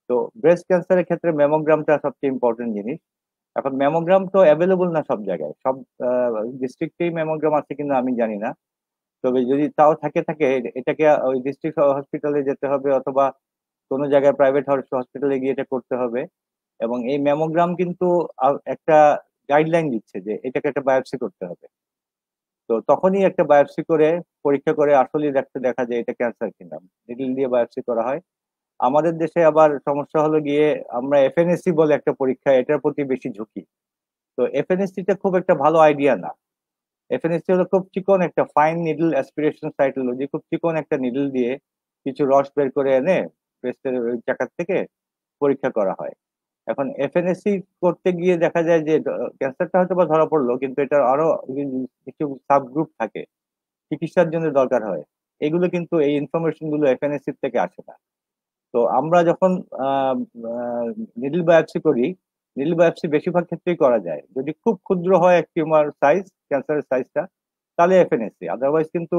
তো ব্রেস্ট ক্যান্সারের ক্ষেত্রে ম্যামোগ্রামটা সবচেয়ে ইম্পর্টেন্ট জিনিস। এখন ম্যামোগ্রাম তো অ্যাভেলেবল না সব জায়গায়, সব ডিস্ট্রিক্টেই ম্যামোগ্রাম আছে কিনা আমি জানি না। তবে যদি তাও থাকে থাকে এটাকে ওই ডিস্ট্রিক্ট হসপিটালে যেতে হবে অথবা কোনো জায়গায় প্রাইভেট হসপিটালে গিয়ে এটা করতে হবে। এবং এই ম্যামোগ্রাম কিন্তু একটা গাইডলাইন দিচ্ছে যে এটাকে একটা বায়োপসি করতে হবে। তো তখনই একটা বায়োপসি করে পরীক্ষা করে আসলে দেখা যায় এটা ক্যান্সার কিনা, নিডল দিয়ে বায়োপসি করা হয়। আমাদের দেশে আবার সমস্যা হলো গিয়ে আমরা এফএনএসসি বলে একটা পরীক্ষা, এটার প্রতি বেশি ঝুঁকি। তো এফএনএসসি টা খুব একটা ভালো আইডিয়া না। এফএনএসসি হলো খুব চিকন একটা ফাইন নিডল অ্যাসপিরেশন সাইটোলজি, খুব চিকন একটা নিডল দিয়ে কিছু রস বের করে এনে ব্রেস্টের ওই জায়গা থেকে পরীক্ষা করা হয়। এখন এফএনএসসি করতে গিয়ে দেখা যায় যে ক্যান্সারটা হয়তো বা ধরা পড়লো, কিন্তু এটার আরো কিছু সাবগ্রুপ থাকে, চিকিৎসার জন্য দরকার হয়। এগুলো কিন্তু এই ইনফরমেশন গুলো এফএনএসসি থেকে আসে না। তো আমরা যখন নিডল বায়োপসি করি, নিডল বায়োপসি বেশিরভাগ ক্ষেত্রেই করা যায় যদি খুব ক্ষুদ্র হয় টিউমার সাইজ, ক্যান্সারের সাইজটা, তাহলে এফএনএসসি। আদারওয়াইজ কিন্তু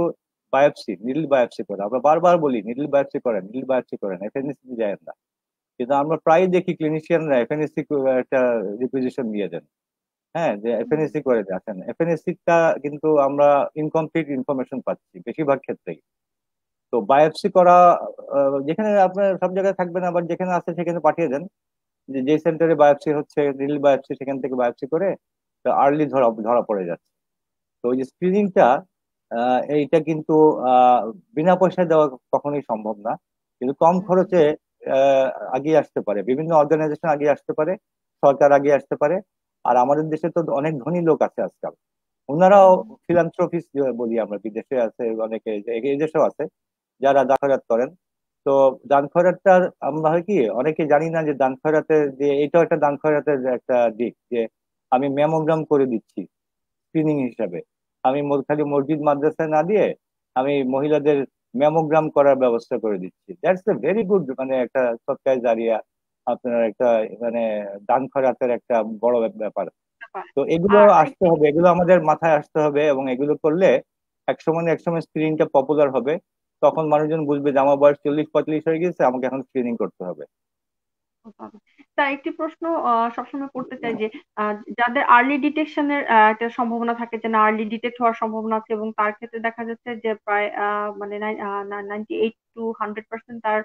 বায়োপসি, নিডল বায়োপসি করে, আমরা বারবার বলি নিডল বায়োপসি করেন, নিডল বায়োপসি করেন, এফএনএসসি যায় না। কিন্তু আমরা প্রায় দেখি ক্লিনিশিয়ানরা এফএনএসসি একটা রিকুইজিশন দিয়ে দেন। হ্যাঁ, যে এফএনএসসি করে দেখেন, এফএনএসসি টা কিন্তু আমরা ইনকমপ্লিট ইনফরমেশন পাচ্ছি বেশিরভাগ ক্ষেত্রেই। তো বায়োপসি করা যেখানে আপনার সব জায়গায় থাকবে না, আবার যেখানে আছে সেখানে পাঠিয়ে দেন, যে যে সেন্টারে বায়োপসি হচ্ছে, রিল বায়োপসি, সেখান থেকে বায়োপসি করে আর্লি ধরা ধরা পড়ে যাচ্ছে। তো ওই যে স্ক্রিনিংটা, এইটা কিন্তু আহ, বিনা পয়সায় দেওয়া কখনোই সম্ভব না, কিন্তু কম খরচে আহ, এগিয়ে আসতে পারে, বিভিন্ন অর্গানাইজেশন এগিয়ে আসতে পারে, সরকার এগিয়ে আসতে পারে। আর আমাদের দেশে তো অনেক ধনী লোক আছে আজকাল, ওনারাও ফিলান্থ্রপিস্ট বলি আমরা, বিদেশে আছে অনেকে, এই দেশেও আছে যারা দান খয়রাত করেন। তো দান খয়রাতটার আমরা হয় কি অনেকে জানি না যে দান খয়রাতের যে এটাও একটা দান খয়রাতের একটা দিক, যে আমি ম্যামোগ্রাম করে দিচ্ছি স্ক্রিনিং হিসাবে। আমি খালি মসজিদ মাদ্রাসায় না দিয়ে আমি মহিলাদের ম্যামোগ্রাম করার ব্যবস্থা করে দিচ্ছি। দ্যাটস এ ভেরি গুড, মানে একটা সৎকার জারিয়া, আপনার একটা মানে দান খয়রাতের একটা বড় ব্যাপার। তো এগুলো আর আসতে হবে, এগুলো আমাদের মাথায় আসতে হবে, এবং এগুলো করলে একসময় না একসময় স্ক্রিনিংটা পপুলার হবে। তখন মানুষজন বুঝবে যে আমার বয়স 40-45 হয়ে গেছে, আমাকে এখন স্ক্রিনিং করতে হবে। হবে। তা একটি প্রশ্ন সবসময় করতে চাই যে যাদের আর্লি ডিটেকশনের একটা সম্ভাবনা থাকে, যে না আর্লি ডিটেক্ট হওয়ার সম্ভাবনা আছে, এবং তার ক্ষেত্রে দেখা যাচ্ছে যে প্রায় মানে 98 to 100% তার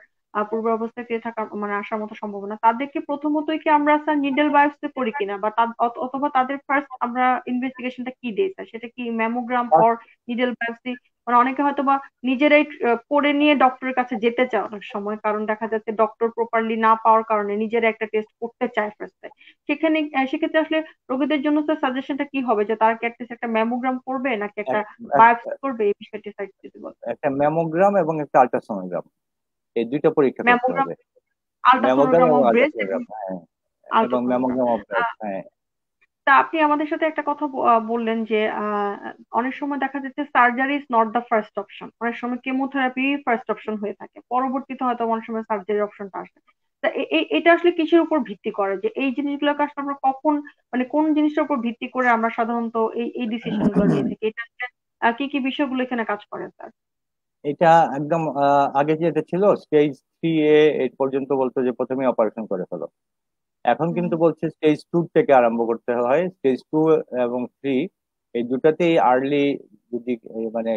পূর্বাবস্থায় ফিরে থাকার মানে আসার মতো সম্ভাবনা, তাদেরকে প্রথমতই কি আমরা স্যার নিডল বায়োপসি করি কিনা, বা অথবা তাদের ফার্স্ট আমরা ইনভেস্টিগেশনটা কি দিই স্যার, সেটা কি ম্যামোগ্রাম অর নিডল বায়োপসি? মানে অনেকে হয়তো বা নিজেরাই করে নিয়ে ডক্টরের কাছে যেতে চায় অনেক সময়, কারণ দেখা যাচ্ছে ডক্টর প্রপারলি না পাওয়ার কারণে নিজের একটা টেস্ট করতে চায় ফার্স্টে। সেখানে সেক্ষেত্রে আসলে রোগীদের জন্য স্যার সাজেশনটা কি হবে, যে তারা কি একটা ম্যামোগ্রাম করবে নাকি একটা এক- এক- বায়োপসি করবে, এই বিষয়টি স্যার যদি বলেন। একটা ম্যামোগ্রাম এবং একটা আল্ট্রাসোনোগ্রাম, এই দুইটা পরীক্ষা করতে ম্যামোগ্রাম, হবে। ম্যামোগ্রাম আলট্রাসোনোগ্রাম এবং অফ ব্রেস্ট এবং আল্ট্রাসোনোগ্রাম, হ্যাঁ, এবং আলট্রাসোনোগ্রাম। ম্যামোগ্রাম অফ ব্রেস্ট, হ্যাঁ। তা আপনি আমাদের সাথে একটা কথা বললেন যে অনেক সময় দেখা যাচ্ছে surgery is not the first option, অনেক সময় কেমোথেরাপি ফার্স্ট অপশন হয়ে থাকে, পরবর্তীতে হয়তো অনেক সময় সার্জারির অপশনটা আসে। তা এটা আসলে কিসের উপর ভিত্তি করে, যে এই জিনিসগুলোকে আসলে আমরা কখন, মানে কোন জিনিসটার উপর ভিত্তি করে আমরা সাধারণত এই ডিসিশন গুলো নিয়ে থাকি? এটা আসলে কি কি বিষয়গুলো এখানে কাজ করে স্যার? এটা একদম আগে যেটা ছিল স্টেজ 3 এ এই পর্যন্ত বলতো যে প্রথমে অপারেশন করে ফেলো। এখন হুম কিন্তু বলছে স্টেজ 2 থেকে আরম্ভ করতে হয়। স্টেজ 2 এবং 3 এই দুটাতেই আর্লি যদি মানে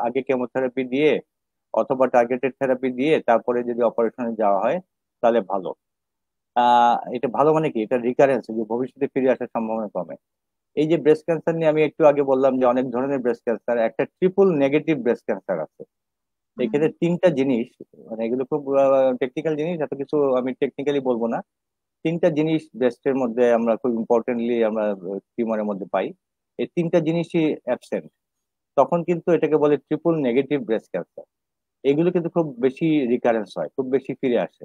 আগে কেমোথেরাপি দিয়ে অথবা টার্গেটেড থেরাপি দিয়ে তারপরে যদি অপারেশনে যাওয়া হয় তাহলে ভালো। এটা ভালো মানে কি, এটা রিকারেন্স যে ভবিষ্যতে ফিরে আসার সম্ভাবনা কমে। এই যে ব্রেস্ট ক্যান্সার নিয়ে আমি একটু আগে বললাম যে অনেক ধরনের ব্রেস্ট ক্যান্সার, একটা ট্রিপল নেগেটিভ ব্রেস্ট ক্যান্সার আছে। হুম এখানে তিনটা জিনিস, মানে এগুলো খুব টেকনিক্যাল জিনিস, এত কিছু আমি টেকনিক্যালি বলবো না। তিনটা জিনিস ব্রেস্টের মধ্যে আমরা খুব ইম্পর্টেন্টলি আমরা টিউমারের মধ্যে পাই। এই তিনটা জিনিসই অ্যাবসেন্ট, তখন কিন্তু এটাকে বলে ট্রিপল নেগেটিভ ব্রেস্ট ক্যান্সার। এগুলো কিন্তু খুব বেশি রিকারেন্স হয়, খুব বেশি ফিরে আসে।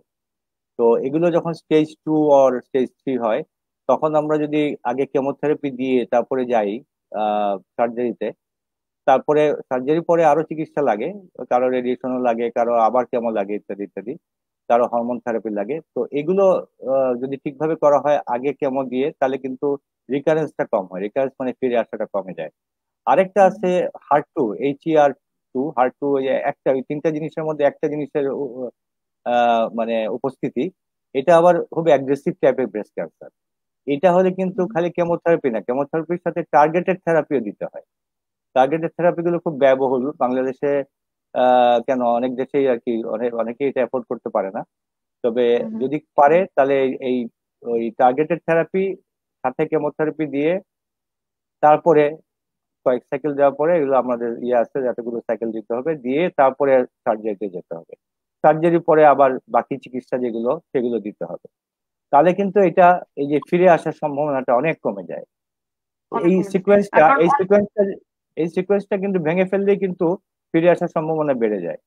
তো এগুলো যখন স্টেজ 2 আর স্টেজ 3 হয়, তখন আমরা যদি আগে কেমোথেরাপি দিয়ে তারপরে যাই সার্জারিতে, তারপরে সার্জারি পরে আরো চিকিৎসা লাগে, কারো রেডিয়েশনও লাগে, কারো আবার কেমো লাগে, ইত্যাদি ইত্যাদি, কারো হরমোন থেরাপি লাগে। তো এগুলো যদি ঠিকভাবে করা হয় আগে কেমো দিয়ে, তাহলে কিন্তু রিকারেন্সটা কম হয়, রিকারেন্স মানে ফিরে আসাটা কমে যায়। আরেকটা হুম আছে HER2, হার টু, একটা ওই তিনটা জিনিসের মধ্যে একটা জিনিসের মানে উপস্থিতি, এটা আবার খুব অ্যাগ্রেসিভ টাইপের ব্রেস্ট ক্যান্সার। এটা হলে কিন্তু হুম খালি কেমোথেরাপি না, কেমোথেরাপির সাথে টার্গেটেড থেরাপিও দিতে হয়। টার্গেটেড থেরাপি গুলো খুব ব্যয়বহুল বাংলাদেশে, কেন অনেক দেশেই আর কি, অনেকেই এটা অ্যাফোর্ড করতে পারে না। তবে হুম হুম যদি পারে তাহলে এই ওই টার্গেটেড থেরাপি সাথে কেমোথেরাপি দিয়ে তারপরে কয়েক সাইকেল দেওয়ার পরে, এগুলো আমাদের ইয়ে আছে যতগুলো সাইকেল দিতে হবে, দিয়ে তারপরে সার্জারিতে যেতে হবে। সার্জারি পরে আবার বাকি চিকিৎসা যেগুলো সেগুলো দিতে হবে। তাহলে কিন্তু এটা, এই যে ফিরে আসার সম্ভাবনাটা অনেক কমে যায়। অনেক এই কমে যায়। সিকোয়েন্সটা কারণ এই সিকোয়েন্সটা এই সিকোয়েন্সটা কিন্তু ভেঙে ফেললেই কিন্তু ফিরে আসার সম্ভাবনা বেড়ে যায়।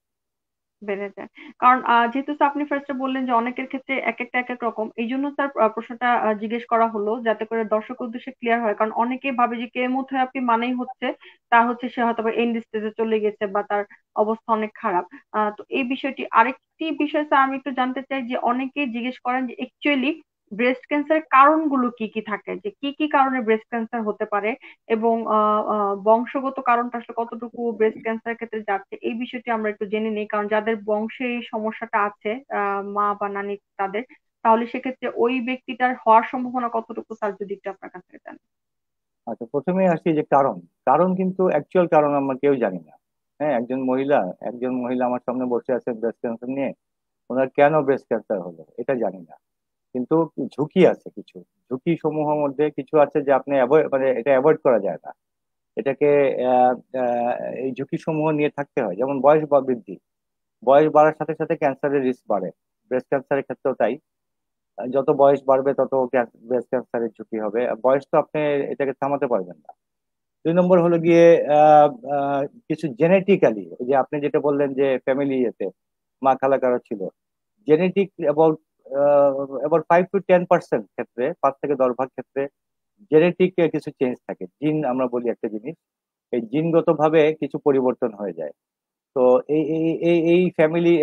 বেড়ে যায়। কারণ যেহেতু স্যার আপনি ফার্স্টে বললেন যে অনেকের ক্ষেত্রে এক একটা এক এক রকম, এই জন্য স্যার প্রশ্নটা জিজ্ঞেস করা হলো যাতে করে দর্শক উদ্দেশ্যে ক্লিয়ার হয়। কারণ অনেকে ভাবে যে কেমোথেরাপি মানেই হচ্ছে তা হচ্ছে সে হয়তো এন্ড স্টেজে চলে গেছে বা তার অবস্থা অনেক খারাপ। তো এই বিষয়টি আরেকটি বিষয় স্যার আমি একটু জানতে চাই, যে অনেকেই জিজ্ঞেস করেন যে অ্যাকচুয়ালি ব্রেস্ট ক্যান্সারের কারণগুলো কি কি থাকে, যে কি কি কারণে ব্রেস্ট ক্যান্সার হতে পারে, এবং বংশগত কারণটা আসলে কতটুকু ব্রেস্ট ক্যান্সারের ক্ষেত্রে যাচ্ছে, এই বিষয়টি আমরা একটু জেনে নিই। কারণ যাদের বংশে এই সমস্যাটা আছে, মা বা নানি তাদের, তাহলে সেক্ষেত্রে ওই ব্যক্তিটার হওয়ার সম্ভাবনা কতটুকু স্যার যদি একটু আপনার কাছ থেকে জানেন। আচ্ছা, প্রথমে আসি যে কারণ। কারণ কিন্তু অ্যাকচুয়াল কারণ আমরা কেউ জানি না। হ্যাঁ, একজন মহিলা আমার সামনে বসে আছে ব্রেস্ট ক্যান্সার নিয়ে, ওনার কেন ব্রেস্ট ক্যান্সার হলো এটা জানি না। কিন্তু ঝুঁকি আছে কিছু, ঝুঁকি সমূহের মধ্যে কিছু আছে যে আপনি মানে এটা অ্যাভয়েড করা যায় না। এটাকে আহ, আহ, এই ঝুঁকি সমূহ নিয়ে থাকতে হয়, যেমন বয়স বা বৃদ্ধি। বয়স বাড়ার সাথে সাথে ক্যান্সারের রিস্ক বাড়ে, ব্রেস্ট ক্যান্সারের ক্ষেত্রেও তাই। যত বয়স বাড়বে তত ব্রেস্ট ক্যান্সারের ঝুঁকি হবে। আর বয়স তো আপনি এটাকে থামাতে পারবেন না। 2 নম্বর হলো গিয়ে আহ, আহ, কিছু জেনেটিক্যালি, যে আপনি যেটা বললেন যে ফ্যামিলি এতে মা খালা কারো ছিল, জেনেটিক অ্যাবাউট অ্যাবাউট 5 to 10% ক্ষেত্রে, 5 থেকে 10 ভাগ ক্ষেত্রে জেনেটিক কিছু চেঞ্জ থাকে। জিন আমরা বলি একটা জিনিস, এই জিনগত ভাবে কিছু পরিবর্তন হয়ে যায়। তো এই এই এই এই ফ্যামিলি,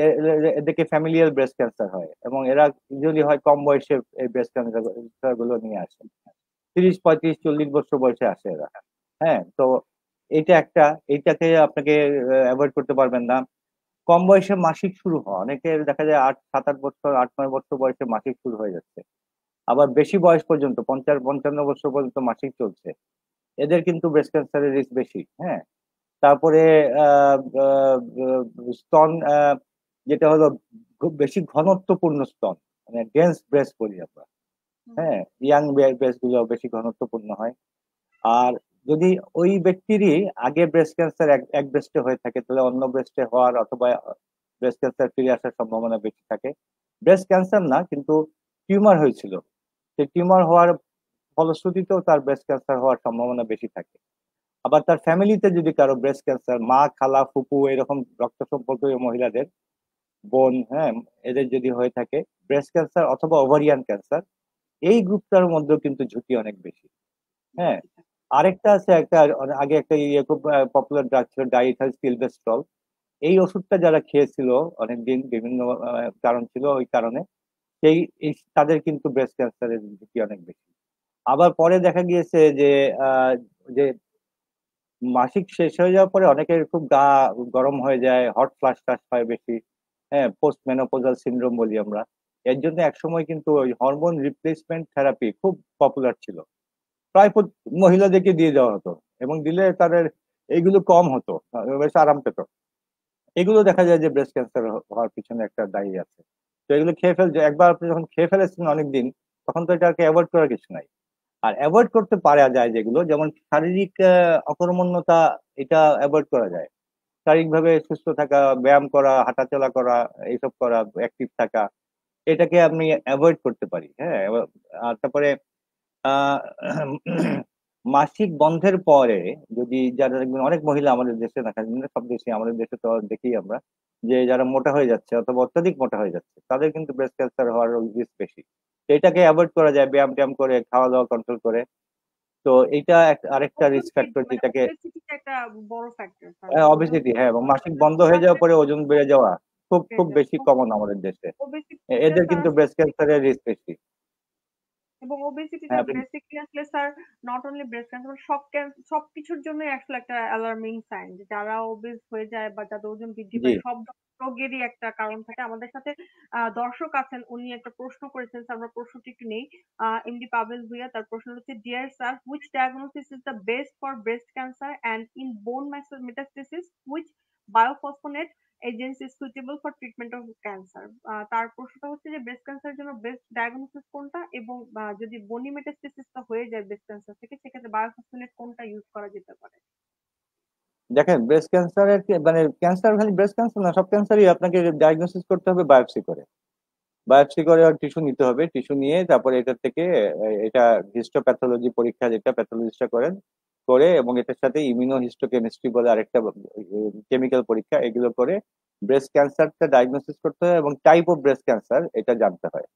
এদেরকে ফ্যামিলিয়াল ব্রেস্ট ক্যান্সার হয়, এবং এরা ইউজুয়ালি হয় কম বয়সে এই ব্রেস্ট ক্যান্সার গুলো নিয়ে আসে। 30, 35, 40 বছর বয়সে আসে এরা। হ্যাঁ, তো এটা একটা, এইটাকে আপনাকে অ্যাভয়েড করতে পারবেন না। কম বয়সে মাসিক শুরু হওয়া, অনেকের দেখা যায় 7, 8 বছর, 8, 9 বছর বয়সে মাসিক শুরু হয়ে যাচ্ছে। আবার বেশি বয়স পর্যন্ত 50, 55 বছর পর্যন্ত মাসিক চলছে, এদের কিন্তু ব্রেস্ট ক্যান্সারের রিস্ক বেশি। হ্যাঁ, তারপরে স্তন, যেটা হলো খুব বেশি ঘনত্বপূর্ণ স্তন, মানে ডেন্স ব্রেস্ট বলি আমরা। হ্যাঁ, ইয়াং ব্রেস্ট গুলো বেশি ঘনত্বপূর্ণ হয়। আর যদি ওই ব্যক্তিরই আগে ব্রেস্ট ক্যান্সার এক এক ব্রেস্টে হয়ে থাকে, তাহলে অন্য ব্রেস্টে হওয়ার অথবা ব্রেস্ট ক্যান্সার ফিরে আসার সম্ভাবনা বেশি থাকে। ব্রেস্ট ক্যান্সার না কিন্তু টিউমার হয়েছিল, সেই টিউমার হওয়ার ফলশ্রুতিতেও তার ব্রেস্ট ক্যান্সার হওয়ার সম্ভাবনা বেশি থাকে। আবার তার ফ্যামিলিতে যদি কারো ব্রেস্ট ক্যান্সার, মা খালা ফুপু এরকম রক্ত সম্পর্কীয় মহিলাদের, বোন, হ্যাঁ, এদের যদি হয়ে থাকে ব্রেস্ট ক্যান্সার অথবা ওভারিয়ান ক্যান্সার, এই গ্রুপটার মধ্যেও কিন্তু ঝুঁকি অনেক বেশি। হ্যাঁ, বেশি থাকে। আরেকটা আছে, একটা আগে একটা খুব পপুলার ড্রাগ ছিল ডাইইথাইল সিলভেস্ট্রল। এই ওষুধটা যারা খেয়েছিল অনেকদিন, বিভিন্ন কারণ ছিল, ওই কারণে তাদের কিন্তু ব্রেস্ট ক্যান্সারের ঝুঁকি অনেক বেশি। আবার পরে দেখা গিয়েছে যে আহ, যে মাসিক শেষ হয়ে যাওয়ার পরে অনেকের খুব গা গরম হয়ে যায়, হট ফ্লাশ টাশ হয় বেশি। হ্যাঁ, পোস্ট মেনোপজাল সিনড্রোম বলি আমরা। এর জন্য একসময় কিন্তু ওই হরমোন রিপ্লেসমেন্ট থেরাপি খুব পপুলার ছিল, প্রায় মহিলাদেরকে দিয়ে দেওয়া হতো, এবং দিলে তাদের এইগুলো কম হতো, বেশ আরাম পেত। এগুলো দেখা যায় যে ব্রেস্ট ক্যান্সার হওয়ার পিছনে একটা দায়ী আছে। তো এগুলো খেয়ে ফেল, যে একবার আপনি যখন খেয়ে ফেলেছেন অনেকদিন, তখন তো এটাকে অ্যাভয়েড করার কিছু নাই। আর অ্যাভয়েড করতে পারা যায় যেগুলো, যেমন শারীরিক অকর্মণ্যতা, এটা অ্যাভয়েড করা যায়। শারীরিকভাবে সুস্থ থাকা, ব্যায়াম করা, হাঁটাচলা করা, এইসব করা, অ্যাক্টিভ থাকা, এটাকে আপনি অ্যাভয়েড করতে পারি। হ্যাঁ, আর তারপরে আহ মাসিক বন্ধের পরে, যদি যারা দেখবেন অনেক মহিলা আমাদের দেশে দেখা যায়, না সব দেশে, আমাদের দেশে তো দেখি আমরা, যে যারা মোটা হয়ে যাচ্ছে অথবা অত্যাধিক মোটা হয়ে যাচ্ছে, তাদের কিন্তু ব্রেস্ট ক্যান্সার হওয়ার রিস্ক বেশি। তো এটাকে অ্যাভয়েড করা যায় ব্যায়াম ট্যায়াম করে, খাওয়া দাওয়া কন্ট্রোল করে। তো এইটা আরেকটা রিস্ক ফ্যাক্টর মানে যেটাকে, ওবেসিটিটা একটা বড় ফ্যাক্টর স্যার, ওজন অবেসিটি, হ্যাঁ, এবং মাসিক বন্ধ হয়ে যাওয়ার পরে ওজন বেড়ে যাওয়া খুব খুব বেশি কমন আমাদের দেশে। ওবেসিটিটা এদের স্যার কিন্তু ব্রেস্ট ক্যান্সারের রিস্ক বেশি। এবং ওবেসিটিটা হ্যাঁ, আপনি বেসিক্যালি আসলে sir not only breast cancer, সবকিছুর জন্যই আসলে একটা অ্যালার্মিং সাইন যে যারা ওবেস হয়ে যায় বা যাদের ওজন বৃদ্ধি জি। পায় সব রোগেরই একটা কারণ থাকে। আমাদের সাথে দর্শক আছেন, উনি একটা প্রশ্ন করেছেন স্যার, আমরা প্রশ্নটি একটু নেই। এমডি পাভেল ভুইয়া, তার প্রশ্ন হচ্ছে, dear sir, which diagnosis is the best for breast cancer and in bone metastasis, which bisphosphonate agency suitable for treatment of cancer? তার প্রশ্নটা হচ্ছে যে ব্রেস্ট ক্যান্সারের জন্য বেস্ট ডায়াগনোসিস কোনটা, এবং যদি বনি মেটাস্টেসিসটা হয়ে যায় ব্রেস্ট ক্যান্সার থেকে, সেক্ষেত্রে বায়োফসফোনেট কোনটা ইউজ করা যেতে পারে? দেখেন, ব্রেস্ট ক্যান্সারের মানে ক্যান্সার খালি ব্রেস্ট ক্যান্সার না, সব ক্যান্সারই আপনাকে ডায়াগনোসিস করতে হবে বায়োপসি করে। বায়োপসি করে আর টিস্যু নিতে হবে, টিস্যু নিয়ে তারপরে এটা থেকে এটা হিস্টোপ্যাথোলজি পরীক্ষা, যেটা প্যাথোলজিস্টরা করেন, করে, এবং এটার সাথে ইমিউনো হিস্টোকেমিস্ট্রি বলে আরেকটা কেমিক্যাল পরীক্ষা, এগুলো করে ব্রেস্ট ক্যান্সারটা ডায়াগনোসিস করতে হয়, এবং টাইপ অফ ব্রেস্ট ক্যান্সার এটা জানতে হয়।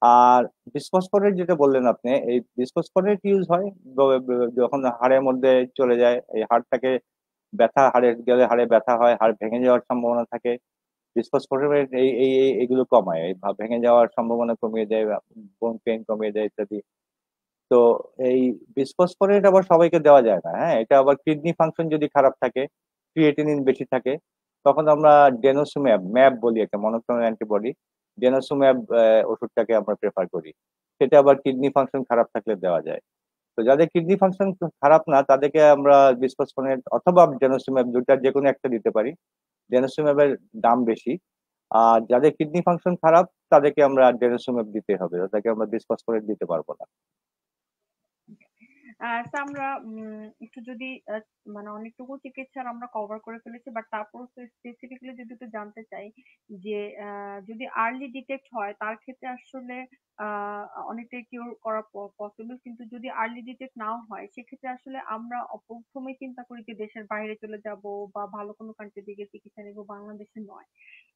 আর বিসফসফোনেট যেটা বললেন আপনি, এই বিসফসফোনেট ইউজ হয় যখন হাড়ের মধ্যে চলে যায়, এই হাড়টাকে ব্যথা, হাড়ে গেলে হাড়ে ব্যথা হয়, হাড় ভেঙে যাওয়ার সম্ভাবনা থাকে। বিসফসফোনেট এইগুলো কমায়, এই ভেঙে যাওয়ার সম্ভাবনা কমিয়ে দেয়, বোন পেন কমিয়ে দেয় ইত্যাদি। তো এই বিসফসফোনেট আবার সবাইকে দেওয়া যায় না। হ্যাঁ, এটা আবার কিডনি ফাংশন যদি খারাপ থাকে, ক্রিয়েটিনিন বেশি থাকে, তখন আমরা ডেনোসুম্যাব, ম্যাব বলি, একটা মনোক্লোনাল অ্যান্টিবডি, ডেনোসুম্যাব ওষুধটাকে আমরা প্রেফার করি। সেটা আবার কিডনি ফাংশন খারাপ থাকলে দেওয়া যায়। তো যাদের কিডনি ফাংশন খারাপ না, তাদেরকে আমরা বিসফসফোনেট অথবা ডেনোসুম্যাব, দুটার যে কোনো একটা দিতে পারি। ডেনোসুম্যাবের দাম বেশি। আর যাদের কিডনি ফাংশন খারাপ, তাদেরকে আমরা ডেনোসুম্যাব দিতে হবে, তাদেরকে আমরা বিসফসফোনেট দিতে পারবো না। স্যার আমরা একটু যদি মানে অনেকটুকু চিকিৎসার আমরা কভার করে ফেলেছি, বাট তারপর স্পেসিফিকলি যদি একটু জানতে চাই যে যদি আর্লি ডিটেক্ট হয় তার ক্ষেত্রে আসলে আহ অনেকটাই কিওর করা পসিবল, কিন্তু যদি আর্লি ডিটেক্ট নাও হয় সেক্ষেত্রে আসলে আমরা প্রথমে চিন্তা করি যে দেশের বাইরে চলে যাব বা ভালো কোনো কান্ট্রি দিকে চিকিৎসা নিব, বাংলাদেশে নয়।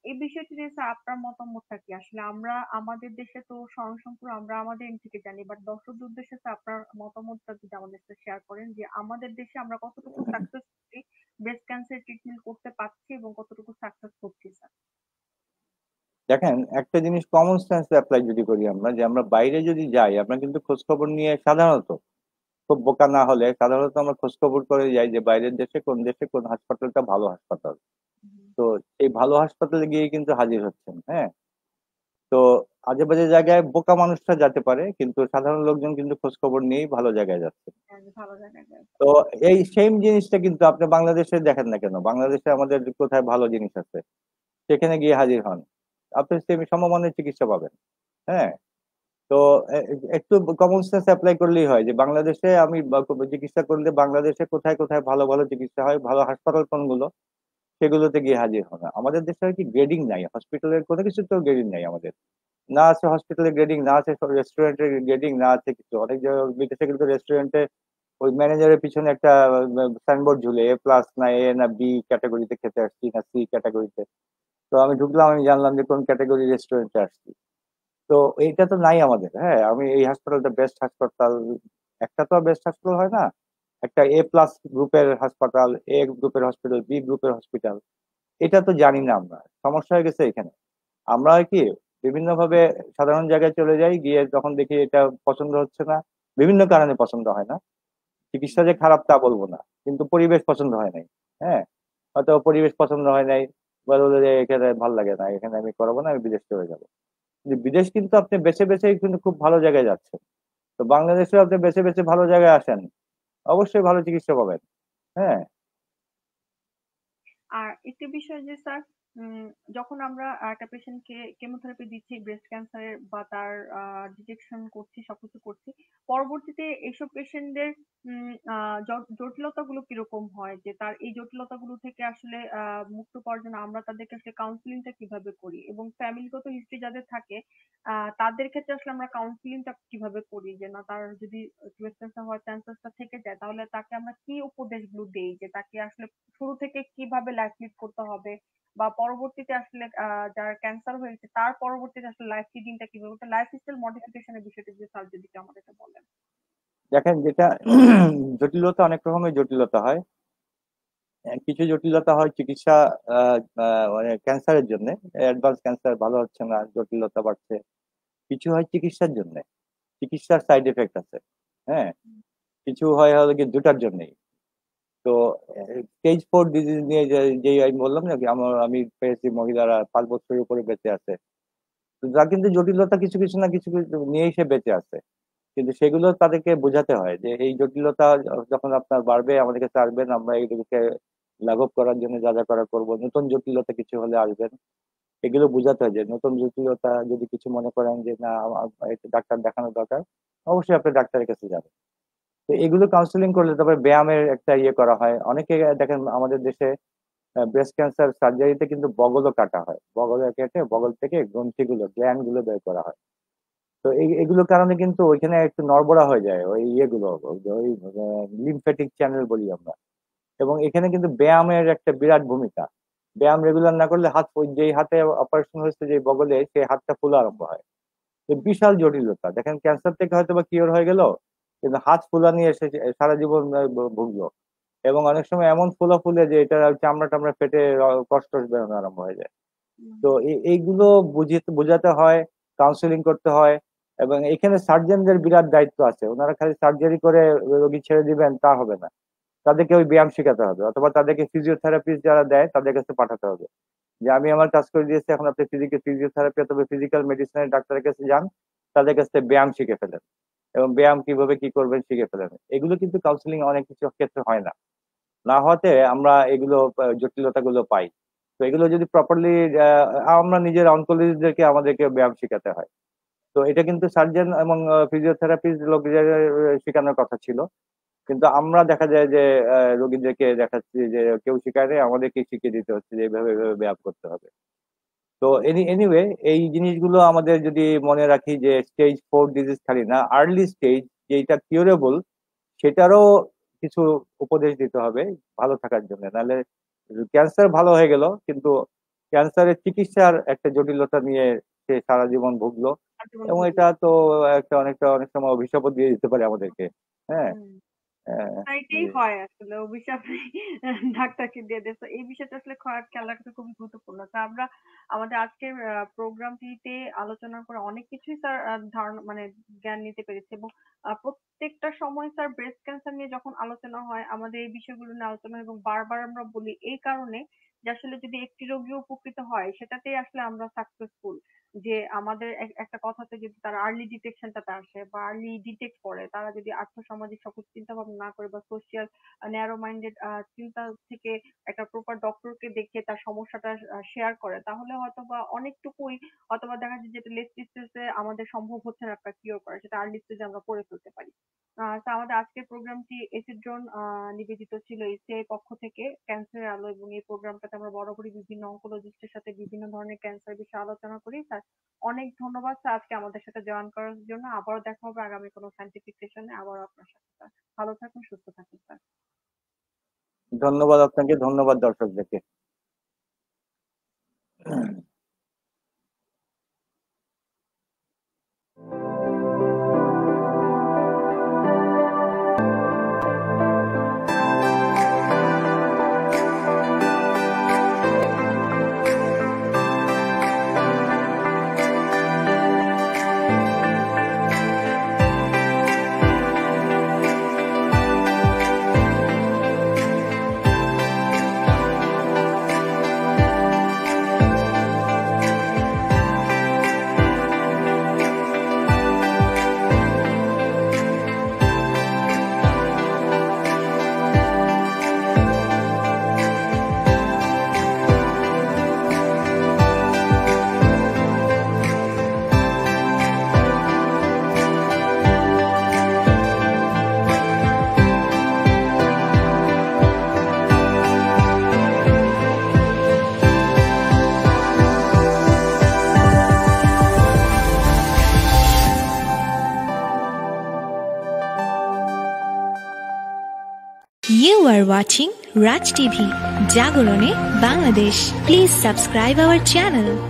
এই বিষয়টি নিয়ে স্যার আপনার মতামতটা কি? আসলে আমরা আমাদের দেশে তো স্বয়ংসম্পূর্ণ, আমরা আমাদের এম থেকে জানি, বাট দর্শকদের উদ্দেশ্যে স্যার আপনার মতামতটা যদি আমাদের সাথে শেয়ার করেন যে আমাদের দেশে আমরা কতটুকু সাকসেসফুলি ব্রেস্ট ক্যান্সার ট্রিটমেন্ট করতে পারছি এবং কতটুকু সাকসেস হচ্ছি স্যার। দেখেন, একটা জিনিস কমন সেন্স অ্যাপ্লাই যদি করি আমরা, যে আমরা বাইরে যদি যাই, আমরা কিন্তু খোঁজ খবর নিয়ে সাধারণত, খুব বোকা না হলে সাধারণত আমরা খোঁজ খবর করে যাই যে বাইরের দেশে কোন হাসপাতালটা ভালো হাসপাতাল। তো এই ভালো হাসপাতালে গিয়ে কিন্তু হাজির হচ্ছেন। হ্যাঁ, তো আজে বাজে জায়গায় বোকা মানুষরা যেতে পারে, কিন্তু সাধারণ লোকজন কিন্তু খোঁজ খবর নিয়েই ভালো জায়গায় যাচ্ছে। ভালো জায়গায় যায়। তো এই সেম জিনিসটা কিন্তু আপনি বাংলাদেশে দেখেন না কেন, বাংলাদেশে আমাদের কোথায় ভালো জিনিস আছে, সেখানে গিয়ে হাজির হন, আপনি সেম সমমানের চিকিৎসা পাবেন। হ্যাঁ, তো একটু কমন সেন্স অ্যাপ্লাই করলেই হয়, যে বাংলাদেশে আমি চিকিৎসা করলে বাংলাদেশে কোথায় কোথায় ভালো ভালো চিকিৎসা হয়, ভালো হাসপাতাল কোনগুলো, সেগুলোতে গিয়ে হাজির হন। আমাদের দেশে আর কি গ্রেডিং নাই, হসপিটালের কোনো কিছু তো গ্রেডিং নাই আমাদের। না আছে হসপিটালের গ্রেডিং, না আছে রেস্টুরেন্টের গ্রেডিং, না আছে কিছু। অনেক জায়গায় বিদেশে কিন্তু রেস্টুরেন্টে ওই ম্যানেজারের পিছনে একটা সাইনবোর্ড ঝুলে, এ প্লাস না, এ না বি ক্যাটাগরিতে খেতে আসছি, না সি ক্যাটাগরিতে। তো আমি ঢুকলাম, আমি জানলাম যে কোন ক্যাটাগরি রেস্টুরেন্টে আসছি। তো এইটা তো নাই আমাদের। হ্যাঁ, আমি এই হাসপাতালটা বেস্ট হাসপাতাল, একটা তো বেস্ট হাসপাতাল হয় না, একটা A+ গ্রুপের হাসপাতাল, A গ্রুপের হসপিটাল, B গ্রুপের হসপিটাল, এটা তো জানি না আমরা। সমস্যা হয়ে গেছে এখানে। আমরা হয় কি বিভিন্ন ভাবে সাধারণ জায়গায় চলে যাই, গিয়ে যখন দেখি এটা পছন্দ হচ্ছে না, বিভিন্ন কারণে পছন্দ হয় না, চিকিৎসা যে খারাপ তা বলবো না, কিন্তু পরিবেশ পছন্দ হয় নাই। হ্যাঁ, হয়তো পরিবেশ পছন্দ হয় নাই, বললো যে এখানে ভালো লাগে না, এখানে আমি করাবো না, আমি বিদেশ চলে যাবো। কিন্তু বিদেশ কিন্তু আপনি বেছে বেছে কিন্তু খুব ভালো জায়গায় যাচ্ছেন। তো বাংলাদেশে আপনি বেছে বেছে ভালো জায়গায় আসেন, অবশ্যই ভালো চিকিৎসা পাবেন। হ্যাঁ। আর একটি বিষয় যে স্যার, যখন আমরা একটা পেশেন্টকে কেমোথেরাপি দিচ্ছি ব্রেস্ট ক্যান্সারের বা তার ডিটেকশন করছি, সবকিছু করছি, পরবর্তীতে এইসব পেশেন্টদের জটিলতাগুলো কিরকম হয়, যে তার এই জটিলতাগুলো থেকে আসলে মুক্ত পাওয়ার জন্য আমরা তাদেরকে আসলে কাউন্সিলিংটা কিভাবে করি, এবং ফ্যামিলিগত হিস্ট্রি যাদের থাকে তাদের ক্ষেত্রে আসলে আমরা কাউন্সিলিংটা কিভাবে করি, যে না তার যদি ব্রেস্ট ক্যান্সার হওয়ার চান্সেসটা থেকে যায়, তাহলে তাকে আমরা কি উপদেশগুলো দেই, যে তাকে আসলে শুরু থেকে কিভাবে লাইফ লিড করতে হবে, বা পরবর্তীতে আসলে যার ক্যান্সার হয়েছে তার পরবর্তীতে আসলে লাইফ লিডিংটা কিভাবে, লাইফ স্টাইল মডিফিকেশনের বিষয়টা যদি স্যার যদি একটু আমাদেরকে বলেন। দেখেন, যেটা জটিলতা অনেক রকমের জটিলতা হয়। কিছু জটিলতা হয় চিকিৎসা, মানে ক্যান্সারের জন্য, অ্যাডভান্স ক্যান্সার ভালো হচ্ছে না, জটিলতা বাড়ছে। কিছু হয় চিকিৎসার জন্য, চিকিৎসার সাইড এফেক্ট আছে। হ্যাঁ, কিছু হয় হলো কি দুটার জন্যই। তো স্টেজ 4 ডিজিজ নিয়ে যে আমি বললাম না কি, আমি পেয়েছি মহিলারা 5 বছরের উপরে বেঁচে আছে। তো যা কিন্তু জটিলতা কিছু কিছু না কিছু কিছু নিয়েই সে বেঁচে আছে। কিন্তু সেগুলো তাদেরকে বোঝাতে হয় যে এই জটিলতা যখন আপনার বাড়বে আমাদের কাছে আসবেন, আমরা এইগুলোকে লাঘব করার জন্য যা যা করা করবো। নতুন জটিলতা কিছু হলে আসবেন, এগুলো বোঝাতে হয় যে নতুন জটিলতা যদি কিছু মনে করেন যে না একটু ডাক্তার দেখানো দরকার, অবশ্যই আপনি ডাক্তারের কাছে যাবেন। তো এগুলো কাউন্সিলিং করলে, তারপরে ব্যায়ামের একটা ইয়ে করা হয়। অনেকে দেখেন আমাদের দেশে ব্রেস্ট ক্যান্সার সার্জারিতে কিন্তু বগলও কাটা হয়, বগলে কেটে বগল থেকে গ্রন্থিগুলো গ্ল্যান্ড গুলো বের করা হয়। তো এগুলোর কারণে কিন্তু ওইখানে একটু নড়বড়া হয়ে যায় ওই ইয়েগুলো, ওই লিমফ্যাটিক চ্যানেল বলি আমরা। এবং এখানে কিন্তু ব্যায়ামের একটা বিরাট ভূমিকা। ব্যায়াম রেগুলার না করলে যেই হাতে অপারেশন হয়েছে যে বগলে, সেই হাতটা ফুলা আরম্ভ হয়। তো বিশাল জটিলতা। দেখেন ক্যান্সার থেকে হয়তো বা কিওর হয়ে গেল, কিন্তু হাত ফুলা নিয়ে এসে সারা জীবন ভুগলো। এবং অনেক সময় এমন ফুলা ফুলে যে এটা চামড়া টামড়া ফেটে কষ্ট বেরোনো আরম্ভ হয়ে যায়। তো এইগুলো বোঝাতে হয়, কাউন্সেলিং করতে হয়। এবং এখানে সার্জনদের বিরাট দায়িত্ব আছে। ওনারা খালি সার্জারি করে রোগী ছেড়ে দিবেন তা হবে না, তাদেরকে ওই ব্যায়াম শেখাতে হবে, অথবা তাদেরকে ফিজিওথেরাপিস্ট যারা দেয় তাদের কাছে পাঠাতে হবে, যে আমি আমার কাজ করে দিয়েছি, এখন আপনি ফিজিওথেরাপি অথবা ফিজিক্যাল মেডিসিনের ডাক্তারের কাছে যান, তাদের কাছে ব্যায়াম শিখে ফেলেন, এবং ব্যায়াম কিভাবে কি করবেন শিখে ফেলেন। এগুলো কিন্তু কাউন্সিলিং অনেক কিছু ক্ষেত্রে হয় না। না হওয়াতে আমরা এগুলো জটিলতা গুলো পাই। তো এগুলো যদি প্রপারলি, আমরা নিজের অনকোলজিস্টদেরকে আমাদেরকে ব্যায়াম শেখাতে হয়। তো এটা কিন্তু সার্জন এবং ফিজিওথেরাপিস্ট লোকদের শেখানোর কথা ছিল। কিন্তু আমরা দেখা যায় যে রোগীদেরকে দেখাচ্ছি যে কেউ শেখায় নেই, আমাদেরকে শিখিয়ে দিতে হচ্ছে যে এইভাবে এইভাবে ব্যায়াম করতে হবে। তো এনিওয়ে, এই জিনিসগুলো আমাদের যদি মনে রাখি যে স্টেজ 4 ডিজিজ খালি না, আর্লি স্টেজ যেটা কিউরেবল, সেটারও কিছু উপদেশ দিতে হবে ভালো থাকার জন্য। নাহলে ক্যান্সার ভালো হয়ে গেল, কিন্তু ক্যান্সারের চিকিৎসার একটা জটিলতা নিয়ে সে সারা জীবন ভুগলো। আজীবন এবং ভুগলো। এটা তো একটা অনেক সময় অভিশাপও দিয়ে দিতে পারে আমাদেরকে। হ্যাঁ। হুম। হ্যাঁ, এটাই হয় আসলে, অভিশাপ ডাক্তারকে দিয়ে দেয়। তো এই বিষয়টা আসলে খেয়াল রাখাটা খুবই গুরুত্বপূর্ণ। তা আমরা আমাদের আজকের প্রোগ্রামটিতে আলোচনা করে অনেক কিছুই স্যার ধারণা মানে জ্ঞান নিতে পেরেছি, এবং প্রত্যেকটা সময় স্যার ব্রেস্ট ক্যান্সার নিয়ে যখন আলোচনা হয় আমাদের এই বিষয়গুলো নিয়ে আলোচনা হয়, এবং বারবার আমরা বলি এই কারণে যে আসলে যদি একটি রোগী উপকৃত হয় সেটাতেই আসলে আমরা সাকসেসফুল। যে আমাদের একটা কথাতে যদি তারা আর্লি ডিটেকশনটাতে আসে বা আর্লি ডিটেক্ট করে, তারা যদি আর্থসামাজিক সকল চিন্তা ভাবনা না করে বা সোশিয়াল ন্যারো মাইন্ডেড চিন্তা থেকে একটা প্রপার ডক্টরকে দেখে তার সমস্যাটা শেয়ার করে, তাহলে হয়তোবা অনেকটুকুই অথবা দেখা যায় যেটা লেট স্টেজে আমাদের সম্ভব হচ্ছে না একটা কিওর করা, সেটা আর্লি স্টেজে আমরা করে ফেলতে পারি। তো আমাদের আজকের প্রোগ্রামটি এসিড্রোন নিবেদিত ছিল এসিআই পক্ষ থেকে ক্যান্সারের আলো, এবং এই প্রোগ্রামটাতে আমরা বরাবরই বিভিন্ন অঙ্কোলজিস্টের সাথে বিভিন্ন ধরনের ক্যান্সার বিষয়ে আলোচনা করি স্যার। অনেক ধন্যবাদ স্যার আজকে আমাদের সাথে জয়েন করার জন্য। আবারও দেখা হবে আগামী কোনো সায়েন্টিফিক সেশনে আবারও আপনার সাথে স্যার। ভালো থাকুন, সুস্থ থাকুন স্যার। ধন্যবাদ আপনাকে, ধন্যবাদ দর্শকদেরকে। are watching Raj TV, Jagorone, Bangladesh. Please subscribe our channel.